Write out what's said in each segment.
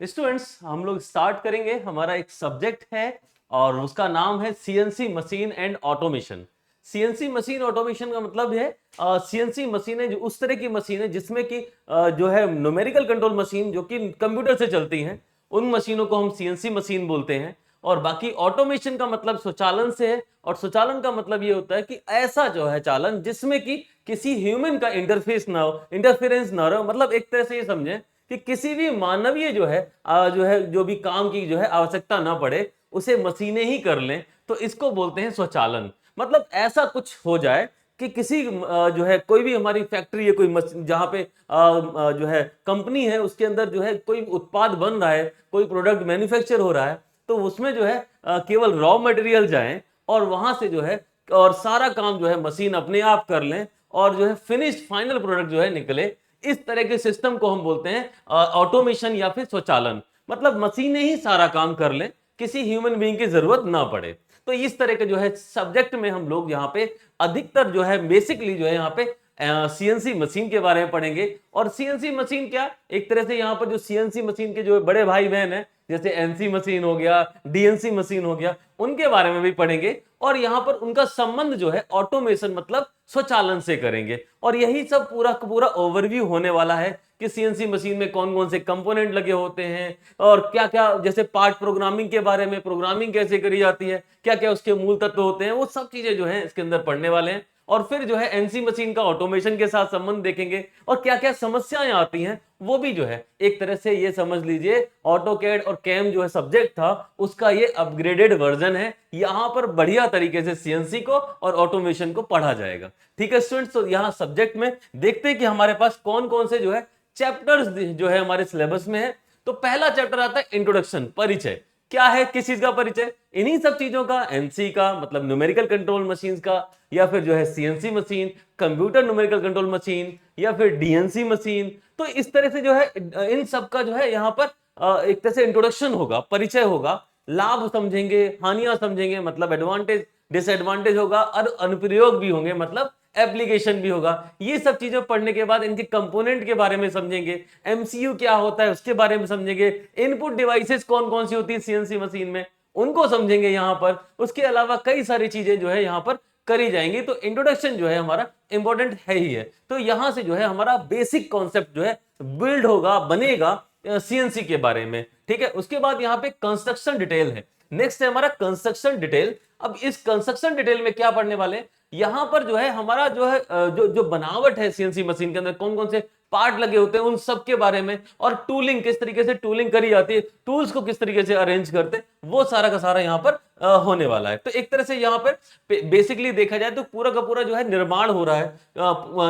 Students, हम लोग start करेंगे। हमारा एक सब्जेक्ट है और उसका नाम है CNC machine and automation. CNC machine automation का मतलब है सीएनसी मशीनें जो उस तरह की मशीन है जिसमें कि जो है न्यूमेरिकल कंट्रोल मशीन जो कि कंप्यूटर से चलती हैं, उन मशीनों को हम सीएनसी मशीन बोलते हैं। और बाकी ऑटोमेशन का मतलब स्वचालन से है, और स्वचालन का मतलब ये होता है कि ऐसा जो है चालन जिसमें कि किसी ह्यूमन का इंटरफेस ना हो, इंटरफेरेंस ना हो। मतलब एक तरह से ये समझें कि किसी भी मानवीय जो भी काम की जो है आवश्यकता ना पड़े, उसे मशीनें ही कर लें, तो इसको बोलते हैं स्वचालन। मतलब ऐसा कुछ हो जाए कि किसी जो है कोई भी हमारी फैक्ट्री है, कोई जहां पे जो है कंपनी है, उसके अंदर जो है कोई उत्पाद बन रहा है, कोई प्रोडक्ट मैन्युफैक्चर हो रहा है, तो उसमें जो है केवल रॉ मटेरियल जाए और वहां से जो है और सारा काम जो है मशीन अपने आप कर लें और जो है फिनिश्ड फाइनल प्रोडक्ट जो है निकले। इस तरह के सिस्टम को हम बोलते हैं ऑटोमेशन या फिर स्वचालन। मतलब मशीनें ही सारा काम कर लें, किसी ह्यूमन बीइंग की जरूरत ना पड़े। तो इस तरह के जो है सब्जेक्ट में हम लोग यहाँ पे अधिकतर जो है बेसिकली जो है यहाँ पे सीएनसी मशीन के बारे में पढ़ेंगे। और सीएनसी मशीन क्या, एक तरह से यहाँ पर जो सीएनसी मशीन के जो बड़े भाई बहन है, जैसे एनसी मशीन हो गया, डीएनसी मशीन हो गया, उनके बारे में भी पढ़ेंगे। और यहाँ पर उनका संबंध जो है ऑटोमेशन मतलब स्वचालन से करेंगे। और यही सब पूरा पूरा ओवरव्यू होने वाला है कि सीएनसी मशीन में कौन कौन से कंपोनेंट लगे होते हैं और क्या क्या, जैसे पार्ट प्रोग्रामिंग के बारे में, प्रोग्रामिंग कैसे करी जाती है, क्या क्या उसके मूल तत्व होते हैं, वो सब चीजें जो है इसके अंदर पढ़ने वाले हैं। और फिर जो है एनसी मशीन का ऑटोमेशन के साथ संबंध देखेंगे और क्या क्या समस्याएं आती हैं वो भी जो है एक तरह से ये समझ लीजिए ऑटोकैड और कैम जो है सब्जेक्ट था उसका ये अपग्रेडेड वर्जन है। यहां पर बढ़िया तरीके से सीएनसी को और ऑटोमेशन को पढ़ा जाएगा। ठीक है स्टूडेंट्स, तो यहां सब्जेक्ट में देखते हैं कि हमारे पास कौन कौन से जो है चैप्टर्स जो है हमारे सिलेबस में है। तो पहला चैप्टर आता है इंट्रोडक्शन, परिचय। क्या है, किस चीज का परिचय? इन्हीं सब चीजों का, एनसी का मतलब न्यूमेरिकल कंट्रोल मशीन्स का, या फिर जो है CNC machine computer numerical control machine, या फिर डीएनसी मशीन। तो इस तरह से जो है इन सब का जो है यहाँ पर एक तरह से इंट्रोडक्शन होगा, परिचय होगा, लाभ समझेंगे, हानियां समझेंगे मतलब एडवांटेज डिसएडवांटेज होगा, और अनुप्रयोग भी होंगे मतलब एप्लीकेशन भी होगा। ये सब चीजें पढ़ने के बाद इनके कंपोनेंट के बारे में समझेंगे, एमसीयू क्या होता है उसके बारे में समझेंगे, इनपुट डिवाइसेस कौन कौन सी होती है सीएनसी मशीन में उनको समझेंगे यहां पर। उसके अलावा कई सारी चीजें जो है यहां पर करी जाएंगी। तो इंट्रोडक्शन जो है हमारा इंपॉर्टेंट है ही है। तो यहां से जो है हमारा बेसिक कॉन्सेप्ट जो है बिल्ड होगा, बनेगा सीएनसी के बारे में। ठीक है, उसके बाद यहाँ पे कंस्ट्रक्शन डिटेल है। नेक्स्ट है हमारा कंस्ट्रक्शन डिटेल। अब इस कंस्ट्रक्शन डिटेल में क्या पढ़ने वाले हैं, यहां पर जो है हमारा जो है जो जो बनावट है सीएनसी मशीन के अंदर, कौन कौन से पार्ट लगे होते हैं उन सब के बारे में, और टूलिंग किस तरीके से टूलिंग करी जाती है, टूल्स को किस तरीके से अरेंज करते हैं, वो सारा का सारा यहाँ पर होने वाला है। तो एक तरह से यहाँ पर बेसिकली देखा जाए तो पूरा का पूरा जो है निर्माण हो रहा है,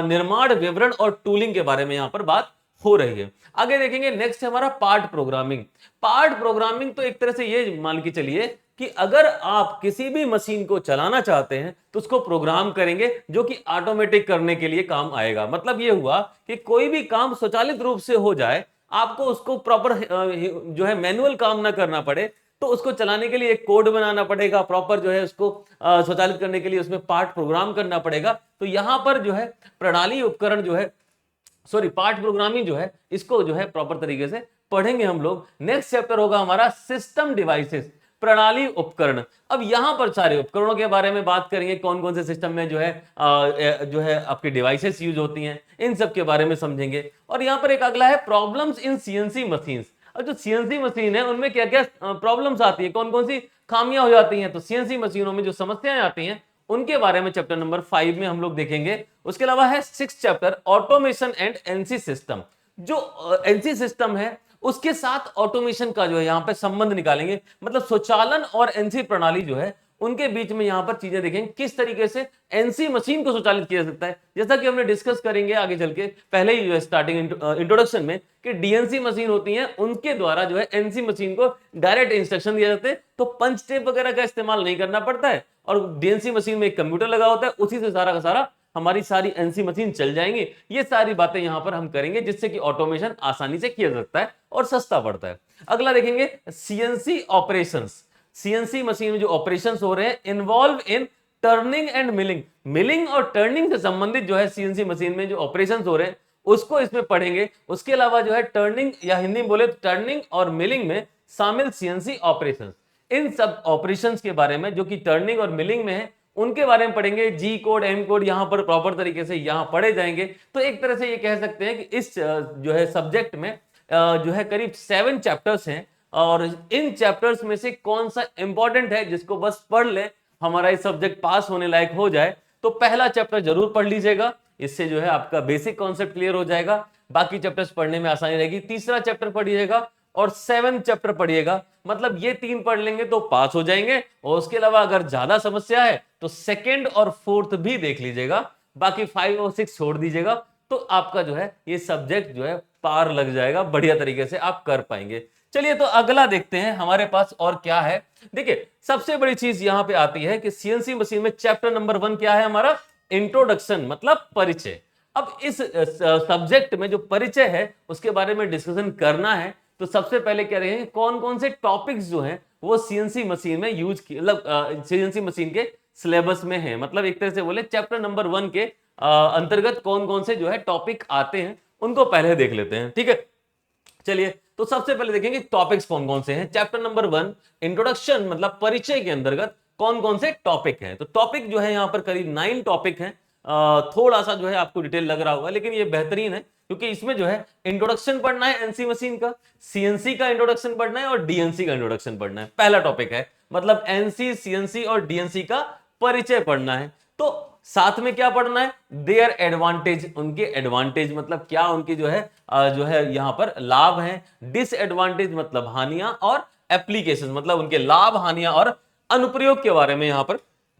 निर्माण विवरण और टूलिंग के बारे में यहाँ पर बात हो रही है। आगे देखेंगे, नेक्स्ट है हमारा पार्ट प्रोग्रामिंग। पार्ट प्रोग्रामिंग तो एक तरह से ये मान के चलिए कि अगर आप किसी भी मशीन को चलाना चाहते हैं तो उसको प्रोग्राम करेंगे जो कि ऑटोमेटिक करने के लिए काम आएगा। मतलब ये हुआ कि कोई भी काम स्वचालित रूप से हो जाए, आपको उसको प्रॉपर जो है मैनुअल काम ना करना पड़े, तो उसको चलाने के लिए एक कोड बनाना पड़ेगा, प्रॉपर जो है उसको स्वचालित करने के लिए उसमें पार्ट प्रोग्राम करना पड़ेगा। तो यहां पर जो है प्रणाली उपकरण जो है पार्ट प्रोग्रामिंग जो है इसको जो है प्रॉपर तरीके से पढ़ेंगे हम लोग। नेक्स्ट चैप्टर होगा हमारा सिस्टम डिवाइसेस, प्रणाली उपकरण। अब यहां पर सारे उपकरणों के बारे में बात करेंगे, कौन कौन से सिस्टम में जो है आपके डिवाइसेस यूज होती हैं, इन सब के बारे में समझेंगे। और यहां पर एक अगला है प्रॉब्लम्स इन सीएनसी मशीन्स। अब जो सीएनसी मशीन है उनमें क्या क्या प्रॉब्लम्स आती है, कौन कौन सी खामियां हो जाती हैं, तो सीएनसी मशीनों में जो समस्याएं आती हैं उनके बारे में चैप्टर नंबर 5 में हम लोग देखेंगे। उसके अलावा है 6 chapter automation and NC system. जो एनसी सिस्टम है उसके साथ ऑटोमेशन का जो है यहाँ पे संबंध निकालेंगे। मतलब स्वचालन और एनसी प्रणाली जो है उनके बीच में यहाँ पर चीजें देखेंगे, किस तरीके से एनसी मशीन को स्वचालित किया जा सकता है। जैसा कि हमने डिस्कस करेंगे आगे चल के, पहले ही जो है स्टार्टिंग इंट्रोडक्शन में, कि डीएनसी मशीन होती है उनके द्वारा जो है एनसी मशीन को डायरेक्ट इंस्ट्रक्शन दिया जाते हैं, तो पंच टेप वगैरह का इस्तेमाल नहीं करना पड़ता है। और डीएनसी मशीन में एक कंप्यूटर लगा होता है, उसी से सारा का सारा हमारी सारी एनसी मशीन चल जाएंगी। ये सारी बातें यहां पर हम करेंगे जिससे कि ऑटोमेशन आसानी से किया जा सकता है और सस्ता पड़ता है। अगला देखेंगे सीएनसी ऑपरेशंस। सीएनसी मशीन में जो ऑपरेशंस हो रहे हैं involve in turning end milling. Milling और टर्निंग से संबंधित जो है सीएनसी मशीन में जो ऑपरेशंस हो रहे हैं उसको इसमें पढ़ेंगे। उसके अलावा जो है टर्निंग या हिंदी में बोले तो टर्निंग और मिलिंग में शामिल सीएनसी ऑपरेशंस, इन सब ऑपरेशंस के बारे में जो कि टर्निंग और मिलिंग में है उनके बारे में पढ़ेंगे। जी कोड एम कोड यहाँ पर प्रॉपर तरीके से यहाँ पढ़े जाएंगे। तो एक तरह से ये कह सकते हैं कि इस जो है सब्जेक्ट में जो है करीब 7 चैप्टर्स हैं और इन चैप्टर्स में से कौन सा इंपॉर्टेंट है जिसको बस पढ़ ले हमारा ये सब्जेक्ट पास होने लायक हो जाए, तो पहला चैप्टर जरूर पढ़ लीजिएगा। इससे जो है आपका बेसिक कॉन्सेप्ट क्लियर हो जाएगा, बाकी चैप्टर्स पढ़ने में आसानी रहेगी। तीसरा चैप्टर पढ़िएगा और 7 चैप्टर पढ़िएगा, मतलब ये 3 पढ़ लेंगे तो पास हो जाएंगे। और उसके अलावा अगर ज्यादा समस्या है तो सेकंड और फोर्थ भी देख लीजिएगा, बाकी 5 और 6 छोड़ दीजिएगा। तो आपका जो है ये सब्जेक्ट जो है पार लग जाएगा, बढ़िया तरीके से आप कर पाएंगे। चलिए तो अगला देखते हैं हमारे पास और क्या है। देखिए सबसे बड़ी चीज यहां पे आती है कि सीएनसी मशीन में चैप्टर नंबर 1 क्या है हमारा, इंट्रोडक्शन मतलब परिचय। अब इस सब्जेक्ट में जो परिचय है उसके बारे में डिस्कशन करना है। तो सबसे पहले क्या रहेंगे, कौन कौन से टॉपिक्स जो हैं वो सीएनसी मशीन में यूज किए, मतलब सीएनसी मशीन के सिलेबस में है, मतलब एक तरह से बोले चैप्टर नंबर 1 के अंतर्गत कौन कौन से जो है टॉपिक आते हैं उनको पहले देख लेते हैं। ठीक है, चलिए तो सबसे पहले देखेंगे टॉपिक्स कौन कौन से हैं। चैप्टर नंबर 1 इंट्रोडक्शन मतलब परिचय के अंतर्गत कौन कौन से टॉपिक हैं। तो टॉपिक जो है यहाँ पर करीब 9 टॉपिक हैं। थोड़ा सा जो है आपको डिटेल लग रहा होगा लेकिन ये बेहतरीन है क्योंकि इसमें जो है इंट्रोडक्शन पढ़ना है एनसी मशीन का, सीएनसी का इंट्रोडक्शन पढ़ना है और डीएनसी का इंट्रोडक्शन पढ़ना है। पहला टॉपिक है, मतलब एनसी सीएनसी और डीएनसी का परिचय पढ़ना है। तो साथ में क्या पढ़ना है, देयर एडवांटेज, उनके एडवांटेज मतलब क्या उनकी जो है यहाँ पर लाभ है, डिसएडवांटेज मतलब हानियां, और एप्लीकेशन मतलब उनके लाभ हानियां और अनुप्रयोग के बारे में यहाँ पर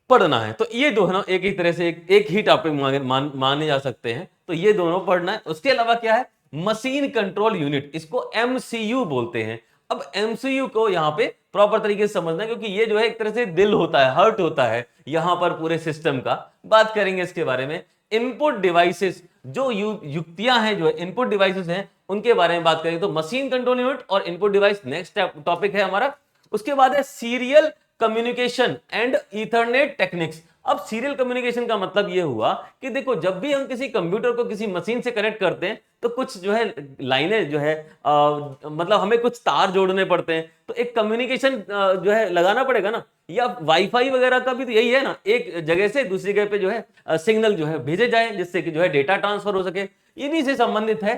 पढ़ना है। तो ये दोनों एक ही तरह से एक ही टॉपिक माने जा सकते हैं, तो ये दोनों पढ़ना है। उसके अलावा क्या है, मशीन कंट्रोल यूनिट, इसको एमसीयू बोलते हैं। अब एमसीयू को यहाँ पे प्रॉपर तरीके से समझना है क्योंकि ये जो है एक तरह से दिल होता है, हर्ट होता है यहां पर पूरे सिस्टम का। बात करेंगे इसके बारे में। इनपुट डिवाइसेस, जो युक्तियां हैं, जो इनपुट डिवाइसेस हैं उनके बारे में बात करेंगे। तो मशीन कंट्रोल यूनिट और इनपुट डिवाइस नेक्स्ट टॉपिक है हमारा। उसके बाद है serial communication and Ethernet techniques. अब सीरियल कम्युनिकेशन का मतलब यह हुआ कि देखो जब भी हम किसी कंप्यूटर को किसी मशीन से कनेक्ट करते हैं तो कुछ जो है लाइनें जो है मतलब हमें कुछ तार जोड़ने पड़ते हैं, तो एक कम्युनिकेशन जो है लगाना पड़ेगा ना। या वाईफाई वगैरह का भी तो यही है ना, एक जगह से दूसरी जगह पे जो है सिग्नल जो है भेजे जाए जिससे कि जो है डेटा ट्रांसफर हो सके। इन्हीं से संबंधित है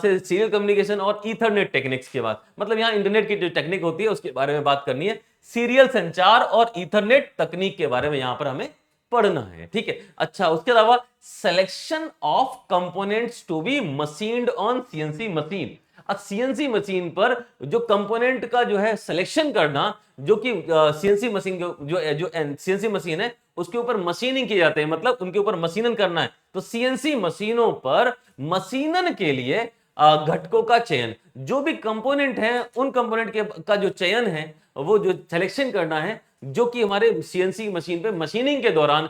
सीरियल कम्युनिकेशन और ईथरनेट टेक्निक्स के बाद, मतलब यहाँ इंटरनेट की जो टेक्निक होती है उसके बारे में बात करनी है। सीरियल संचार और ईथरनेट तकनीक के बारे में यहाँ पर हमें पढ़ना है। ठीक है, अच्छा उसके अलावा selection of components to be machined on CNC machine. अब सीएनसी मशीन पर जो कंपोनेंट का जो है सिलेक्शन करना, जो कि सीएनसी मशीन जो सीएनसी मशीन है उसके ऊपर मशीनिंग किए जाते हैं, मतलब उनके ऊपर मशीनन करना है। तो सीएनसी मशीनों पर मशीनन के लिए घटकों का चयन, जो भी कंपोनेंट है उन कंपोनेंट के का जो चयन है वो जो सिलेक्शन करना है, जो कि हमारे सीएनसी मशीन पे मशीनिंग के दौरान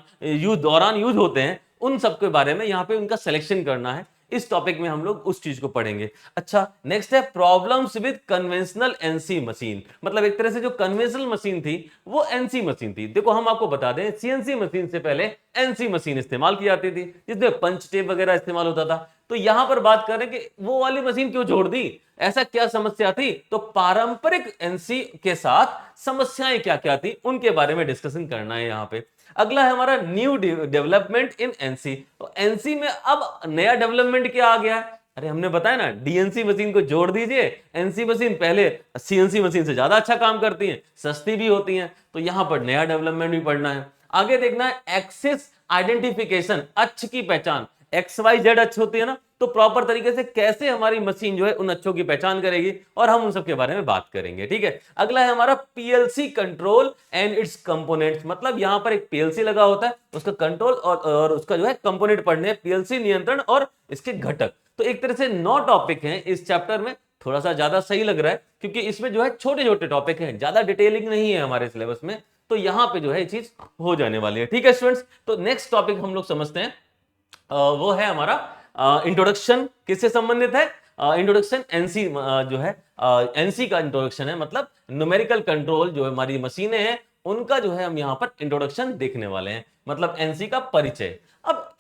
यूज होते हैं, उन सब के बारे में यहाँ पे उनका सिलेक्शन करना है। इस टॉपिक में हम लोग उस चीज को पढ़ेंगे। अच्छा नेक्स्ट है problems with conventional NC machine, मतलब एक तरह से जो कन्वेंशनल मशीन थी वो एनसी मशीन थी। देखो हम आपको बता दें सीएनसी मशीन से पहले एनसी मशीन इस्तेमाल की जाती थी जिसमें पंच टेप वगैरह इस्तेमाल होता था। तो यहां पर बात करें कि वो वाली मशीन क्यों छोड़ दी, ऐसा क्या समस्या थी, तो पारंपरिक एनसी के साथ समस्याएं क्या क्या थी उनके बारे में डिस्कशन करना है यहाँ पे। अगला है हमारा न्यू डेवलपमेंट इन एनसी। तो एनसी में अब नया डेवलपमेंट क्या आ गया है, अरे हमने बताया ना डीएनसी मशीन को जोड़ दीजिए, एनसी मशीन पहले सीएनसी मशीन से ज्यादा अच्छा काम करती हैं, सस्ती भी होती हैं, तो यहां पर नया डेवलपमेंट भी पढ़ना है। आगे देखना है एक्सेस आइडेंटिफिकेशन, अक्ष की पहचान, XYZ अक्ष होती है ना, तो प्रॉपर तरीके से कैसे हमारी मशीन जो है उन अक्षों की पहचान करेगी और हम उन सब के बारे में बात करेंगे। ठीक है, अगला है हमारा PLC control and it's components, मतलब यहां पर एक पीएलसी लगा होता है, उसका कंट्रोल और उसका जो है कंपोनेंट पढ़ने हैं, पीएलसी नियंत्रण और इसके घटक। तो एक तरह से 9 टॉपिक हैं इस चैप्टर में, थोड़ा सा ज्यादा सही लग रहा है क्योंकि इसमें जो है छोटे छोटे टॉपिक हैं, ज्यादा डिटेलिंग नहीं है हमारे सिलेबस में, तो यहां पे जो है ये चीज हो जाने वाली है। ठीक है स्टूडेंट्स, तो नेक्स्ट टॉपिक हम लोग समझते हैं, वो है हमारा इंट्रोडक्शन। किससे संबंधित है, इंट्रोडक्शन एनसी जो है एनसी का इंट्रोडक्शन है, मतलब न्यूमेरिकल कंट्रोल जो हमारी मशीनें हैं उनका जो है हम यहाँ पर इंट्रोडक्शन देखने वाले हैं, मतलब एनसी का परिचय। अब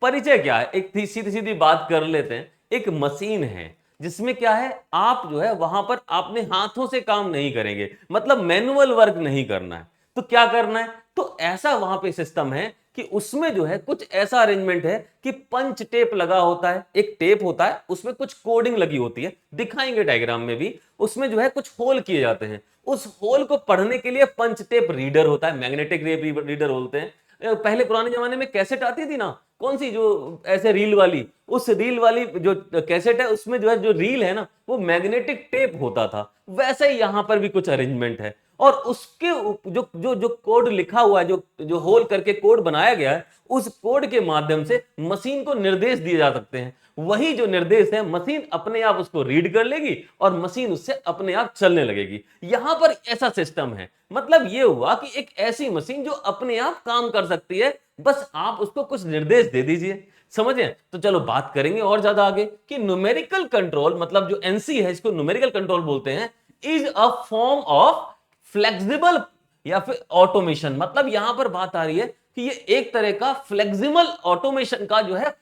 परिचय क्या है, एक सीधी सीधी बात कर लेते हैं एक मशीन है जिसमें क्या है, आप जो है वहां पर आपने हाथों से काम नहीं करेंगे, मतलब मैनुअल वर्क नहीं करना है। तो क्या करना है, तो ऐसा वहां पे सिस्टम है कि उसमें जो है कुछ ऐसा अरेंजमेंट है कि पंच टेप लगा होता है, एक टेप होता है उसमें कुछ कोडिंग लगी होती है, दिखाएंगे डायग्राम में भी। उसमें जो है कुछ होल किए जाते हैं, उस होल को पढ़ने के लिए पंच टेप रीडर होता है, मैग्नेटिक रीडर बोलते हैं। पहले पुराने जमाने में कैसेट आती थी ना, कौन सी, जो ऐसे रील वाली, उस रील वाली जो कैसेट है उसमें जो है जो रील है ना वो मैग्नेटिक टेप होता था। वैसे ही यहां पर भी कुछ अरेंजमेंट है, और उसके जो जो जो कोड लिखा हुआ है, जो जो होल करके कोड बनाया गया है, उस कोड के माध्यम से मशीन को निर्देश दिए जा सकते हैं। वही जो निर्देश है मशीन अपने आप उसको रीड कर लेगी और मशीन उससे अपने आप चलने लगेगी। यहां पर ऐसा सिस्टम है, मतलब ये हुआ कि एक ऐसी मशीन जो अपने आप काम कर सकती है, बस आप उसको कुछ निर्देश दे दीजिए। समझे? तो चलो बात करेंगे और ज्यादा आगे कि न्यूमेरिकल कंट्रोल, मतलब जो एनसी है इसको न्यूमेरिकल कंट्रोल बोलते हैं, is a form of flexible या फिर ऑटोमेशन। मतलब यहां पर बात आ रही है कि ये एक तरह का फ्लेक्सिबल ऑटोमेशन का जो है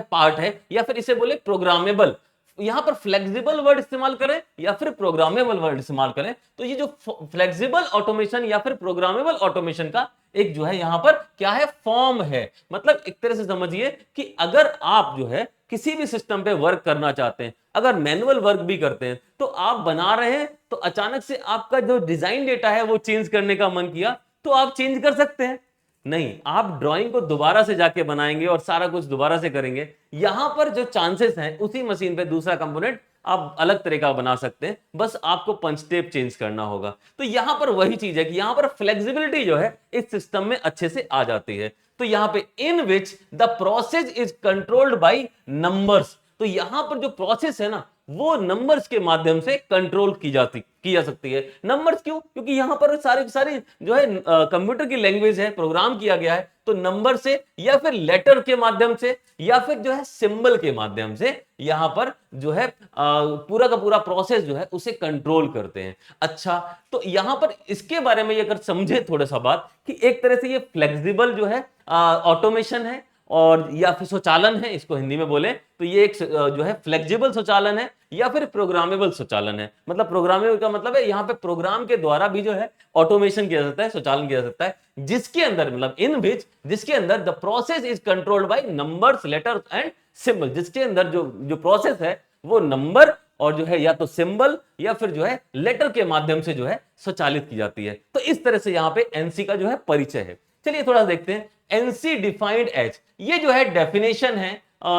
पार्ट है, या फिर इसे बोले प्रोग्रामेबल। यहां पर फ्लेक्सिबल वर्ड इस्तेमाल करें या फिर प्रोग्रामेबल वर्ड इस्तेमाल करें, तो ये जो फ्लेक्सिबल ऑटोमेशन या फिर प्रोग्रामेबल ऑटोमेशन का एक जो है यहां पर क्या है, फॉर्म है। मतलब एक तरह से समझिए कि अगर आप जो है किसी भी सिस्टम पे वर्क करना चाहते हैं, अगर मैनुअल वर्क भी करते हैं, तो आप बना रहे हैं तो अचानक से आपका जो डिजाइन डेटा है वो चेंज करने का मन किया तो आप चेंज कर सकते हैं। नहीं, आप ड्राइंग को दोबारा से जाके बनाएंगे और सारा कुछ दोबारा से करेंगे। यहां पर जो चांसेस हैं उसी मशीन पे दूसरा कंपोनेंट आप अलग तरह का बना सकते हैं, बस आपको पंच टेप चेंज करना होगा। तो यहां पर वही चीज है कि यहां पर फ्लेक्सिबिलिटी जो है इस सिस्टम में अच्छे से आ जाती है। तो यहां पे in which the process is controlled by numbers, तो यहां पर जो प्रोसेस है ना वो नंबर्स के माध्यम से कंट्रोल की जा सकती है। नंबर्स क्यों? क्योंकि यहां पर सारी सारी जो है कंप्यूटर की लैंग्वेज है, प्रोग्राम किया गया है, तो नंबर से या फिर लेटर के माध्यम से या फिर जो है सिंबल के माध्यम से यहां पर जो है पूरा का पूरा प्रोसेस जो है उसे कंट्रोल करते हैं। अच्छा, तो यहां पर इसके बारे में अगर समझे थोड़ा सा बात कि एक तरह से ये फ्लेक्सिबल जो है ऑटोमेशन है और या फिर स्वचालन है, इसको हिंदी में बोले तो ये एक जो है फ्लेक्सिबल स्वचालन है या फिर प्रोग्रामेबल स्वचालन है। मतलब प्रोग्रामेबल का मतलब है यहाँ पे प्रोग्राम के द्वारा भी जो है ऑटोमेशन किया जाता है, स्वचालन किया जाता है, जिसके अंदर मतलब इन विच जिसके अंदर the process is controlled by numbers, letters and symbol, जिसके अंदर जो जो प्रोसेस है वो नंबर और जो है या तो सिंबल या फिर जो है लेटर के माध्यम से जो है स्वचालित की जाती है। तो इस तरह से यहाँ पे एनसी का जो है परिचय है। चलिए थोड़ा देखते हैं एनसी डिफाइंड एज, ये जो है डेफिनेशन है,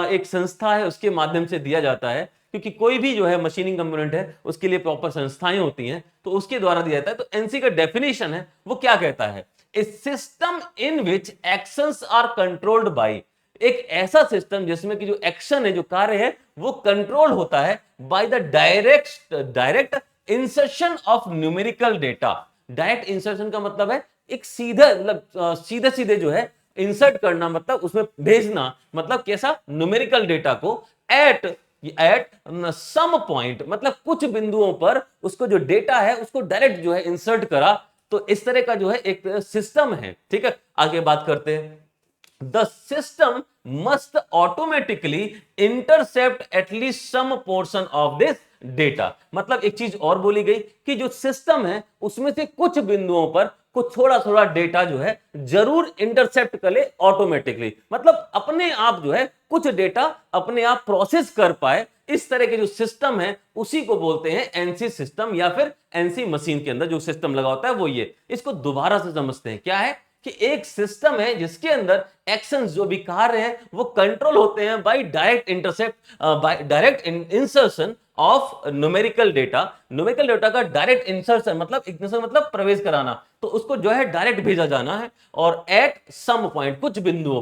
एक संस्था है उसके माध्यम से दिया जाता है, क्योंकि कोई भी जो है मशीनिंग कंपोनेंट है उसके लिए प्रॉपर संस्थाएं होती हैं तो उसके द्वारा दिया जाता है। तो एनसी का डेफिनेशन है वो क्या कहता है, a system in which actions are controlled by, एक ऐसा सिस्टम जिसमें कि जो एक्शन है, जो कार्य है वो कंट्रोल होता है by the direct insertion of numerical data. Direct insertion का मतलब है एक सीधा मतलब सीधे सीधे जो है इंसर्ट करना, मतलब उसमें भेजना, मतलब कैसा, न्यूमेरिकल डेटा को एट सम पॉइंट, मतलब कुछ बिंदुओं पर उसको जो डेटा है उसको डायरेक्ट जो है इंसर्ट करा। तो इस तरह का जो है एक सिस्टम है। ठीक है, आगे बात करते हैं। The system must automatically intercept at least some portion of this data। मतलब एक चीज और बोली गई कि जो सिस्टम है उसमें से कुछ बिंदुओं पर कुछ थोड़ा थोड़ा डेटा जो है जरूर इंटरसेप्ट कर ले ऑटोमेटिकली, मतलब अपने आप जो है कुछ डेटा अपने आप प्रोसेस कर पाए। इस तरह के जो सिस्टम है उसी को बोलते हैं एनसी सिस्टम, या फिर एनसी मशीन के अंदर जो सिस्टम लगा होता है वो ये। इसको दोबारा से समझते हैं, क्या है कि एक सिस्टम है जिसके अंदर एक्शंस जो भी कार्य हैं वो कंट्रोल होते हैं by direct insertion of numerical data. Numerical data का डायरेक्ट इंसर्शन मतलब प्रवेश कराना, तो उसको जो है डायरेक्ट भेजा जाना है, और एट सम पॉइंट कुछ बिंदुओं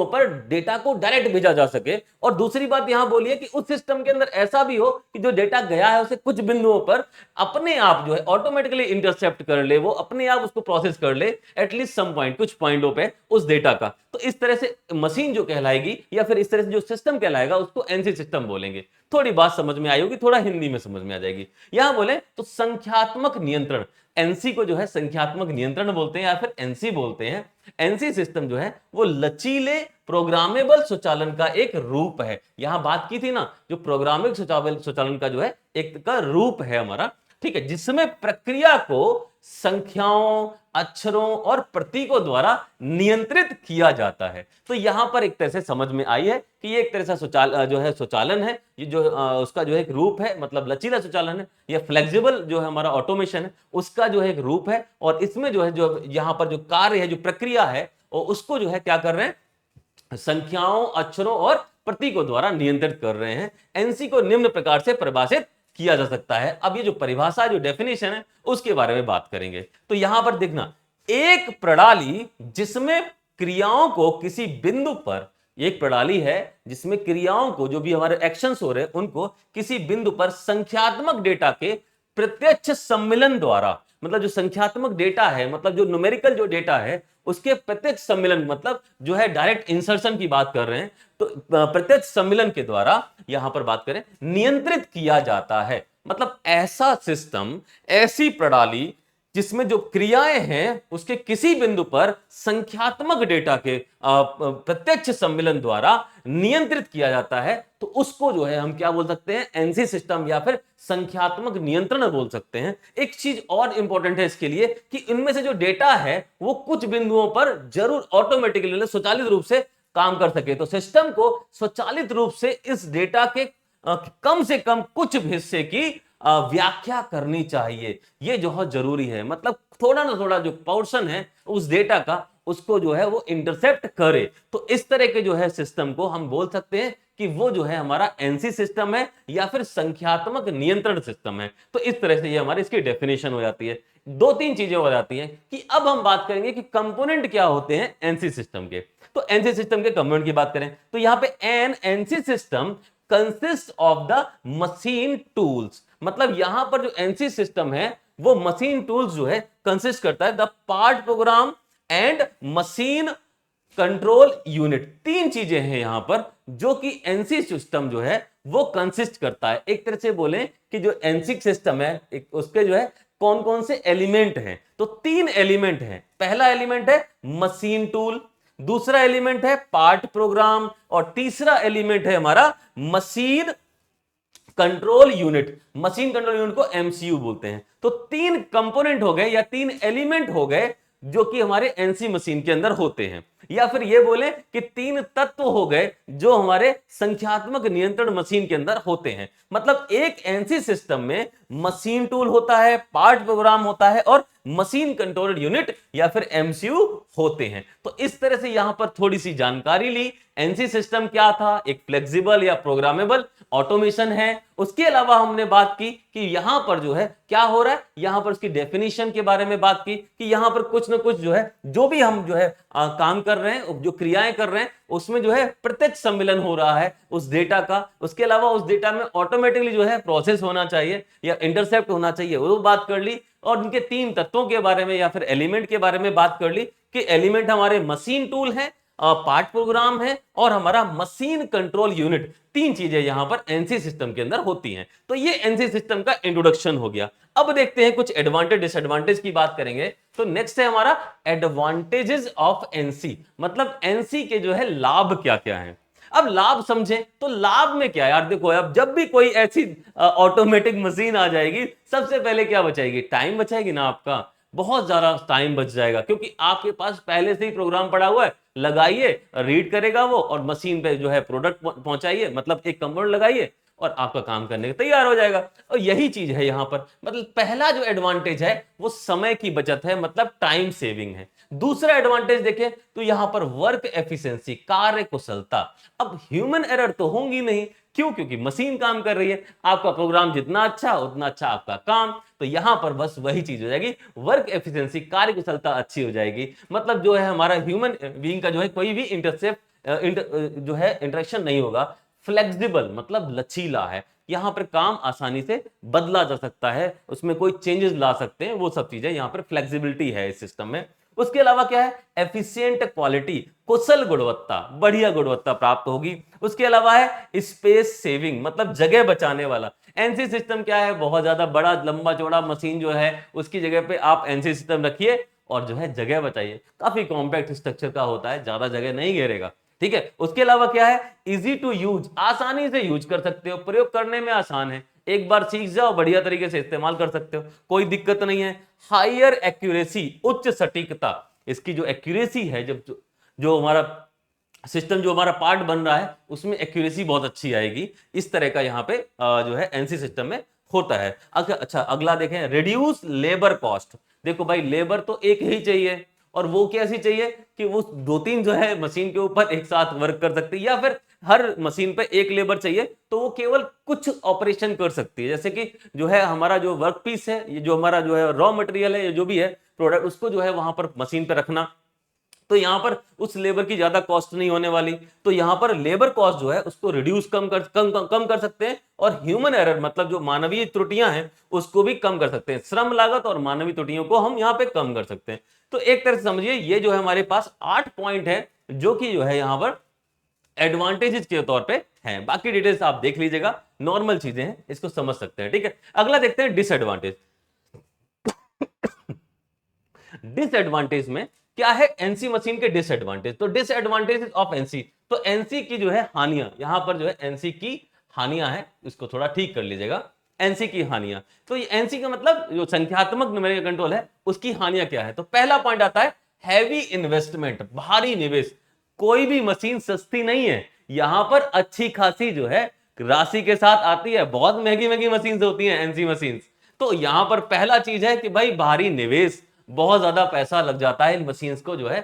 पर डेटा को डायरेक्ट भेजा जा सके। और दूसरी बात यहां बोलिए कि उस सिस्टम के अंदर ऐसा भी हो कि जो डेटा गया है उसे कुछ बिंदुओं पर अपने आप जो है ऑटोमेटिकली इंटरसेप्ट कर ले, वो अपने आप उसको प्रोसेस कर ले एटलीस्ट सम पॉइंट, कुछ पॉइंटों पे उस डेटा का। तो इस तरह से मशीन जो कहलाएगी या फिर इस तरह से जो सिस्टम कहलाएगा उसको एनसी सिस्टम बोलेंगे। थोड़ी बात समझ में आई होगी, थोड़ा हिंदी में समझ में आ जाएगी। यहां बोले तो संख्यात्मक नियंत्रण, एनसी को जो है संख्यात्मक नियंत्रण बोलते हैं या फिर एनसी बोलते हैं। एनसी सिस्टम जो है वो लचीले प्रोग्रामेबल स्वचालन का एक रूप है। यहां बात की थी ना, जो प्रोग्रामेबल स्वचालन का जो है एक का रूप है हमारा, ठीक है, जिसमें प्रक्रिया को संख्याओं, अक्षरों और प्रतीकों द्वारा नियंत्रित किया जाता है। तो यहां पर एक तरह से समझ में आई है कि ये एक तरह से जो है स्वचालन है, ये जो उसका जो है एक रूप है, मतलब लचीला स्वचालन है, या फ्लेक्सिबल जो है हमारा ऑटोमेशन है, उसका जो है एक रूप है। और इसमें जो है जो यहां पर जो कार्य है, जो प्रक्रिया है, और उसको जो है क्या कर रहे हैं, संख्याओं, अक्षरों और प्रतीकों द्वारा नियंत्रित कर रहे हैं। एनसी को निम्न प्रकार से परिभाषित किया जा सकता है। अब ये जो परिभाषा, जो डेफिनेशन है, उसके बारे में बात करेंगे। तो यहां पर देखना, एक प्रणाली जिसमें क्रियाओं को किसी बिंदु पर, एक प्रणाली है जिसमें क्रियाओं को, जो भी हमारे एक्शंस हो रहे हैं, उनको किसी बिंदु पर संख्यात्मक डेटा के प्रत्यक्ष सम्मिलन द्वारा, मतलब जो संख्यात्मक डेटा है, मतलब जो न्यूमेरिकल जो डेटा है, उसके प्रत्यक्ष सम्मिलन, मतलब जो है डायरेक्ट इंसर्शन की बात कर रहे हैं, तो प्रत्यक्ष सम्मिलन के द्वारा यहां पर बात करें, नियंत्रित किया जाता है। मतलब ऐसा सिस्टम, ऐसी प्रणाली जिसमें जो क्रियाएं हैं उसके किसी बिंदु पर संख्यात्मक डेटा के प्रत्यक्ष सम्मिलन द्वारा नियंत्रित किया जाता है, तो उसको जो है हम क्या बोल सकते हैं, एनसी सिस्टम या फिर संख्यात्मक नियंत्रण बोल सकते हैं। एक चीज और इंपॉर्टेंट है इसके लिए कि इनमें से जो डेटा है वो कुछ बिंदुओं पर जरूर ऑटोमेटिकली, स्वचालित रूप से काम कर सके। तो सिस्टम को स्वचालित रूप से इस डेटा के कम से कम कुछ हिस्से की व्याख्या करनी चाहिए। ये जो है जरूरी है, मतलब थोड़ा ना थोड़ा जो पोर्शन है उस डेटा का, उसको जो है वो इंटरसेप्ट करे। तो इस तरह के जो है सिस्टम को हम बोल सकते हैं कि वो जो है हमारा एनसी सिस्टम है या फिर संख्यात्मक नियंत्रण सिस्टम है। तो इस तरह से ये हमारी इसकी डेफिनेशन हो जाती है। दो तीन चीजें हो जाती हैं कि अब हम बात करेंगे कि कंपोनेंट क्या होते हैं एनसी सिस्टम के। तो एनसी सिस्टम के कंपोनेंट की बात करें तो यहां पे N NC system consist of the machine tools, मतलब यहां पर जो एनसी सिस्टम है वो मशीन टूल्स जो है कंसिस्ट करता है the part programme and machine control unit. तीन चीजें हैं यहां पर जो कि एनसी सिस्टम जो है वो कंसिस्ट करता है। एक तरह से बोले कि जो एनसी सिस्टम है उसके जो है कौन कौन से एलिमेंट हैं, तो तीन एलिमेंट हैं। पहला एलिमेंट है मशीन टूल, दूसरा एलिमेंट है पार्ट प्रोग्राम, और तीसरा एलिमेंट है हमारा machine control unit. Machine control unit को एमसीयू बोलते हैं। तो तीन कंपोनेंट हो गए या तीन एलिमेंट हो गए जो कि हमारे एनसी मशीन के अंदर होते हैं, या फिर ये बोले कि तीन तत्व हो गए जो हमारे संख्यात्मक नियंत्रण मशीन के अंदर होते हैं। मतलब एक एनसी सिस्टम में मशीन टूल होता है, पार्ट प्रोग्राम होता है और मशीन कंट्रोल यूनिट या फिर एमसीयू होते हैं। तो इस तरह से यहां पर थोड़ी सी जानकारी ली। एनसी सिस्टम क्या था, एक फ्लेक्सिबल या प्रोग्रामेबल ऑटोमेशन है। उसके अलावा हमने बात की कि यहां पर जो है क्या हो रहा है, यहां पर उसकी डेफिनेशन के बारे में बात की कि यहां पर कुछ ना कुछ जो है, जो भी हम जो है काम कर रहे हैं, जो क्रियाएं कर रहे हैं, उसमें जो है प्रत्यक्ष सम्मिलन हो रहा है उस डेटा का। उसके अलावा उस डेटा में ऑटोमेटिकली जो है प्रोसेस होना चाहिए या इंटरसेप्ट होना चाहिए, वो बात कर ली। और उनके तीन तत्वों के बारे में या फिर एलिमेंट के बारे में बात कर ली कि एलिमेंट हमारे मशीन टूल है, पार्ट प्रोग्राम है और हमारा मशीन कंट्रोल यूनिट। तीन चीजें यहां पर एनसी सिस्टम के अंदर होती हैं। तो ये एनसी सिस्टम का इंट्रोडक्शन हो गया। अब देखते हैं कुछ एडवांटेज डिसएडवांटेज की बात करेंगे। तो नेक्स्ट है हमारा एडवांटेजेस ऑफ एनसी, मतलब एनसी के जो है लाभ क्या क्या है। अब लाभ समझें तो लाभ में क्या है यार, देखो अब जब भी कोई ऐसी ऑटोमेटिक मशीन आ जाएगी, सबसे पहले क्या बचाएगी, टाइम बचाएगी ना आपका, बहुत ज्यादा टाइम बच जाएगा क्योंकि आपके पास पहले से ही प्रोग्राम पड़ा हुआ है, लगाइए, रीड करेगा वो और मशीन पे जो है प्रोडक्ट पहुंचाइए, मतलब एक कंपाउंड लगाइए और आपका काम करने के तैयार हो जाएगा। और यही चीज है यहां पर, मतलब पहला जो एडवांटेज है वो समय की बचत है, मतलब टाइम सेविंग है। दूसरा एडवांटेज देखें तो यहां पर वर्क एफिशिएंसी, कार्य कुशलता। अब ह्यूमन एरर तो होंगी नहीं, क्यों, क्योंकि मशीन काम कर रही है। आपका प्रोग्राम जितना अच्छा उतना अच्छा आपका काम। तो यहां पर बस वही चीज हो जाएगी, वर्क एफिशिएंसी, कार्य कुशलता अच्छी हो जाएगी। मतलब जो है हमारा ह्यूमन बीइंग का जो है कोई भी जो है इंटरेक्शन नहीं होगा। फ्लेक्सिबल मतलब लचीला है, यहां पर काम आसानी से बदला जा सकता है, उसमें कोई चेंजेस ला सकते हैं, वो सब चीजें यहां पर फ्लेक्सिबिलिटी है इस सिस्टम में। उसके अलावा क्या है, एफिशिएंट क्वालिटी, कुशल गुणवत्ता, बढ़िया गुणवत्ता प्राप्त होगी। उसके अलावा है स्पेस सेविंग, मतलब जगह बचाने वाला। एनसी सिस्टम क्या है, बहुत ज्यादा बड़ा लंबा चौड़ा मशीन जो है उसकी जगह पे आप एनसी सिस्टम रखिए और जो है जगह बचाइए। काफी कॉम्पैक्ट स्ट्रक्चर का होता है, ज्यादा जगह नहीं घेरेगा। ठीक है। उसके अलावा क्या है, इजी टू यूज, आसानी से यूज कर सकते हो, प्रयोग करने में आसान है, एक बार सीख जाओ बढ़िया तरीके से इस्तेमाल कर सकते हो, कोई दिक्कत नहीं है। हायर एक्यूरेसी, उच्च सटीकता, इसकी जो एक्यूरेसी है, जब जो हमारा सिस्टम, जो हमारा पार्ट बन रहा है उसमें एक्यूरेसी बहुत अच्छी आएगी, इस तरह का यहाँ पे जो है एनसी सिस्टम में होता है। अच्छा अगला देखें, रिड्यूस लेबर कॉस्ट। देखो भाई लेबर तो एक ही चाहिए, और वो कैसी चाहिए कि वो दो तीन जो है मशीन के ऊपर एक साथ वर्क कर सकती है, या फिर हर मशीन पे एक लेबर चाहिए तो वो केवल कुछ ऑपरेशन कर सकती है। जैसे कि जो है हमारा जो वर्क पीस है, ये जो हमारा जो है रॉ मटेरियल है, जो भी है प्रोडक्ट, उसको जो है वहां पर मशीन पे रखना, तो यहां पर उस लेबर की ज्यादा कॉस्ट नहीं होने वाली, तो यहां पर लेबर कॉस्ट जो है उसको रिड्यूस कम कर सकते हैं, और ह्यूमन एरर मतलब जो मानवीय त्रुटियां हैं उसको भी कम कर सकते हैं। श्रम लागत और मानवीय त्रुटियों को हम यहां पे कम कर सकते हैं। तो एक तरह से समझिए ये जो है हमारे पास 8 पॉइंट है जो कि जो है यहां पर एडवांटेजेस के तौर पे हैं। बाकी डिटेल्स आप देख लीजिएगा, नॉर्मल चीजें हैं, इसको समझ सकते हैं। ठीक है, अगला देखते हैं डिसएडवांटेज। डिसएडवांटेज में क्या है, एनसी मशीन के डिसएडवांटेज। तो डिसएडवांटेज ऑफ एनसी, तो एनसी की जो है हानियां, यहां पर जो है एनसी की हानियां हैं, इसको थोड़ा ठीक कर लीजिएगा। एनसी की हानियां, तो ये एनसी का मतलब जो संख्यात्मक न्यूमेरिकल कंट्रोल है उसकी हानियां क्या है। तो पहला पॉइंट आता है हैवी इन्वेस्टमेंट, भारी निवेश। कोई भी मशीन सस्ती नहीं है, यहां पर अच्छी खासी जो है राशि के साथ आती है, बहुत महंगी महंगी मशीन होती हैं एनसी मशीन। तो यहां पर पहला चीज है कि भाई भारी निवेश, बहुत ज्यादा पैसा लग जाता है इन मशीन्स को जो है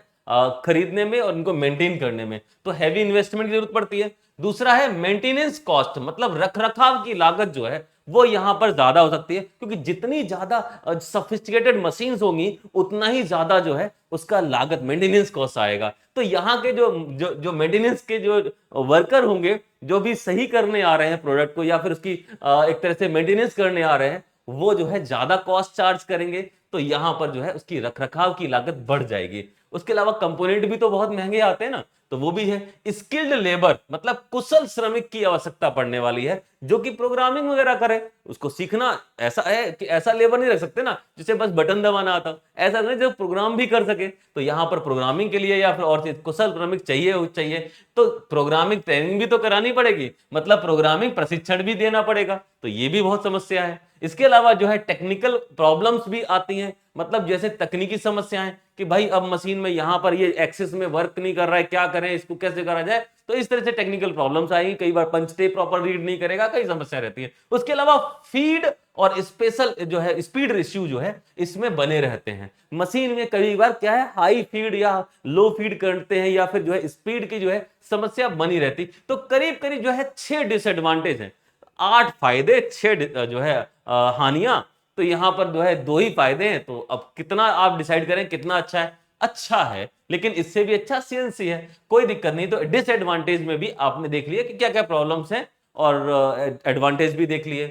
खरीदने में और इनको मेंटेन करने में, तो हैवी इन्वेस्टमेंट की जरूरत पड़ती है। दूसरा है मेंटेनेंस कॉस्ट, मतलब रखरखाव की लागत जो है वो यहां पर ज्यादा हो सकती है, क्योंकि जितनी ज्यादा सोफिस्टिकेटेड मशीन्स होंगी उतना ही ज्यादा जो है उसका लागत मेंटेनेंस कॉस्ट आएगा। तो यहाँ के जो मेंटेनेंस के जो वर्कर होंगे, जो भी सही करने आ रहे हैं प्रोडक्ट को, या फिर उसकी एक तरह से मेंटेनेंस करने आ रहे हैं, वो जो है ज्यादा कॉस्ट चार्ज करेंगे, तो यहां पर जो है उसकी रखरखाव की लागत बढ़ जाएगी। उसके अलावा कंपोनेंट भी तो बहुत महंगे आते हैं ना, तो वो भी है। स्किल्ड लेबर, मतलब कुशल श्रमिक की आवश्यकता पड़ने वाली है, जो कि प्रोग्रामिंग वगैरह करे, उसको सीखना। ऐसा है कि ऐसा लेबर नहीं रख सकते ना जिसे बस बटन दबाना आता, ऐसा नहीं जो प्रोग्राम भी कर सके। तो यहां पर प्रोग्रामिंग के लिए या फिर और चीज कुशल श्रमिक चाहिए, तो प्रोग्रामिंग ट्रेनिंग भी तो करानी पड़ेगी, मतलब प्रोग्रामिंग प्रशिक्षण भी देना पड़ेगा, तो ये भी बहुत समस्या है। इसके अलावा जो है टेक्निकल प्रॉब्लम्स भी आती हैं, मतलब जैसे तकनीकी समस्याएं कि भाई अब मशीन में यहां पर ये एक्सिस में वर्क नहीं कर रहा है, क्या करें, इसको कैसे करा जाए, तो इस तरह से टेक्निकल प्रॉब्लम्स आएंगी। कई बार पंच टेप प्रॉपर रीड नहीं करेगा, कई समस्या रहती है। उसके अलावा फीड और स्पेशल जो है स्पीड रेशियो जो है इसमें बने रहते हैं। मशीन में कई बार क्या है हाई फीड या लो फीड करते हैं, या फिर जो है स्पीड की जो है समस्या बनी रहती। तो करीब करीब जो है 6 डिसएडवांटेज है, 8 फायदे, 6 जो है हानियां। तो यहां पर जो है 2 ही फायदे हैं, तो अब कितना आप डिसाइड करें कितना अच्छा है। अच्छा है, लेकिन इससे भी अच्छा सीएनसी है, कोई दिक्कत नहीं। तो डिसएडवांटेज में भी आपने देख लिया कि क्या क्या प्रॉब्लम्स हैं, और एडवांटेज भी देख लिए।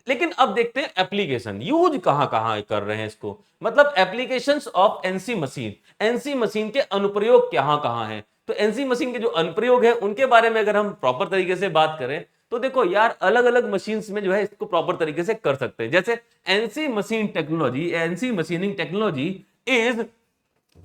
लेकिन अब देखते हैं एप्लीकेशन, यूज कहां कहां कर रहे हैं इसको, मतलब applications of NC machine, NC machine के अनुप्रयोग कहां कहां हैं। तो एनसी मशीन के जो अनुप्रयोग है उनके बारे में अगर हम प्रॉपर तरीके से बात करें, तो देखो यार अलग अलग मशीन्स में जो है इसको प्रॉपर तरीके से कर सकते हैं। जैसे NC machine technology, NC machining technology is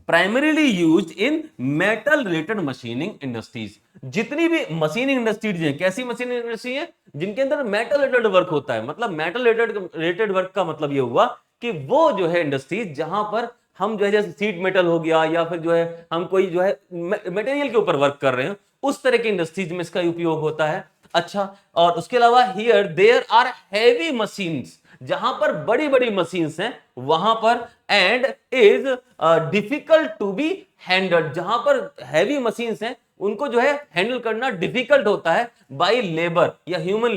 primarily used in metal related machining industries. जितनी भी मशीनिंग इंडस्ट्रीज हैं, कैसी मशीनिंग इंडस्ट्री है, जिनके अंदर मेटल रिलेटेड वर्क होता है, मतलब मेटल रिलेटेड वर्क का मतलब ये हुआ कि वो जो है इंडस्ट्रीज जहां पर हम जो है जैसे सीट मेटल हो गया, या फिर जो है हम कोई जो है मटेरियल के ऊपर वर्क कर रहे हैं, उस तरह की इंडस्ट्रीज में इसका उपयोग होता है। अच्छा, और उसके अलावा here there are heavy machines, जहां पर बड़ी बड़ी मशीन्स हैं वहां पर, and is difficult to be handled, जहां पर हैवी मशीन्स हैं उनको जो है हैंडल करना डिफिकल्ट होता है बाय लेबर या ह्यूमन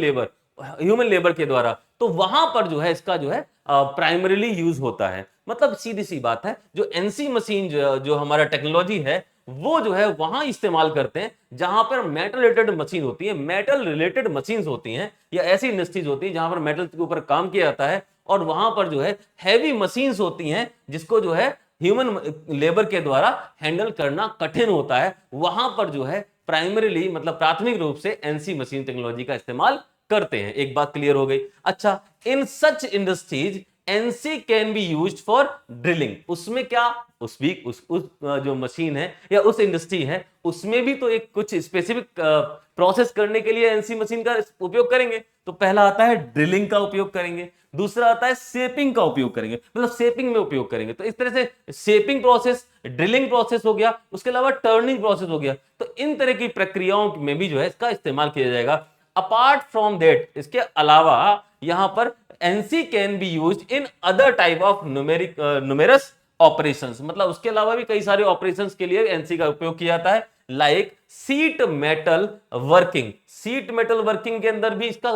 लेबर के द्वारा। तो वहां पर जो है इसका जो है प्राइमरीली यूज होता है। मतलब सीधी सी बात है, जो एनसी मशीन जो हमारा टेक्नोलॉजी है वो जो है वहां इस्तेमाल करते हैं जहां पर मेटल रिलेटेड मशीन होती है, मेटल रिलेटेड मशीन्स होती हैं, या ऐसी इंडस्ट्रीज होती है जहां पर मेटल के ऊपर काम किया जाता है, और वहां पर जो है हैवी मशीन्स होती हैं जिसको जो है ह्यूमन लेबर के द्वारा हैंडल करना कठिन होता है। वहां पर जो है प्राइमरीली मतलब प्राथमिक रूप से एनसी मशीन टेक्नोलॉजी का इस्तेमाल करते हैं। एक बात क्लियर हो गई। अच्छा, in such industries NC can be used for drilling. उसमें क्या, उस जो मशीन है या उस इंडस्ट्री है उसमें भी तो एक कुछ स्पेसिफिक प्रोसेस करने के लिए एनसी मशीन का उपयोग करेंगे। तो पहला आता है ड्रिलिंग का उपयोग करेंगे, दूसरा आता है शेपिंग का उपयोग करेंगे, मतलब शेपिंग में उपयोग करेंगे। तो इस तरह से शेपिंग प्रोसेस, ड्रिलिंग प्रोसेस हो गया, उसके अलावा टर्निंग प्रोसेस हो गया। तो इन तरह की प्रक्रियाओं में भी जो है इसका इस्तेमाल किया जाएगा। अपार्ट फ्रॉम दैट, इसके अलावा यहां पर NC can be used in other type of numerous operations, मतलब उसके अलावा भी कई सारे ऑपरेशंस के लिए एनसी का उपयोग किया जाता है। Like seat metal working, seat metal working के अंदर भी इसका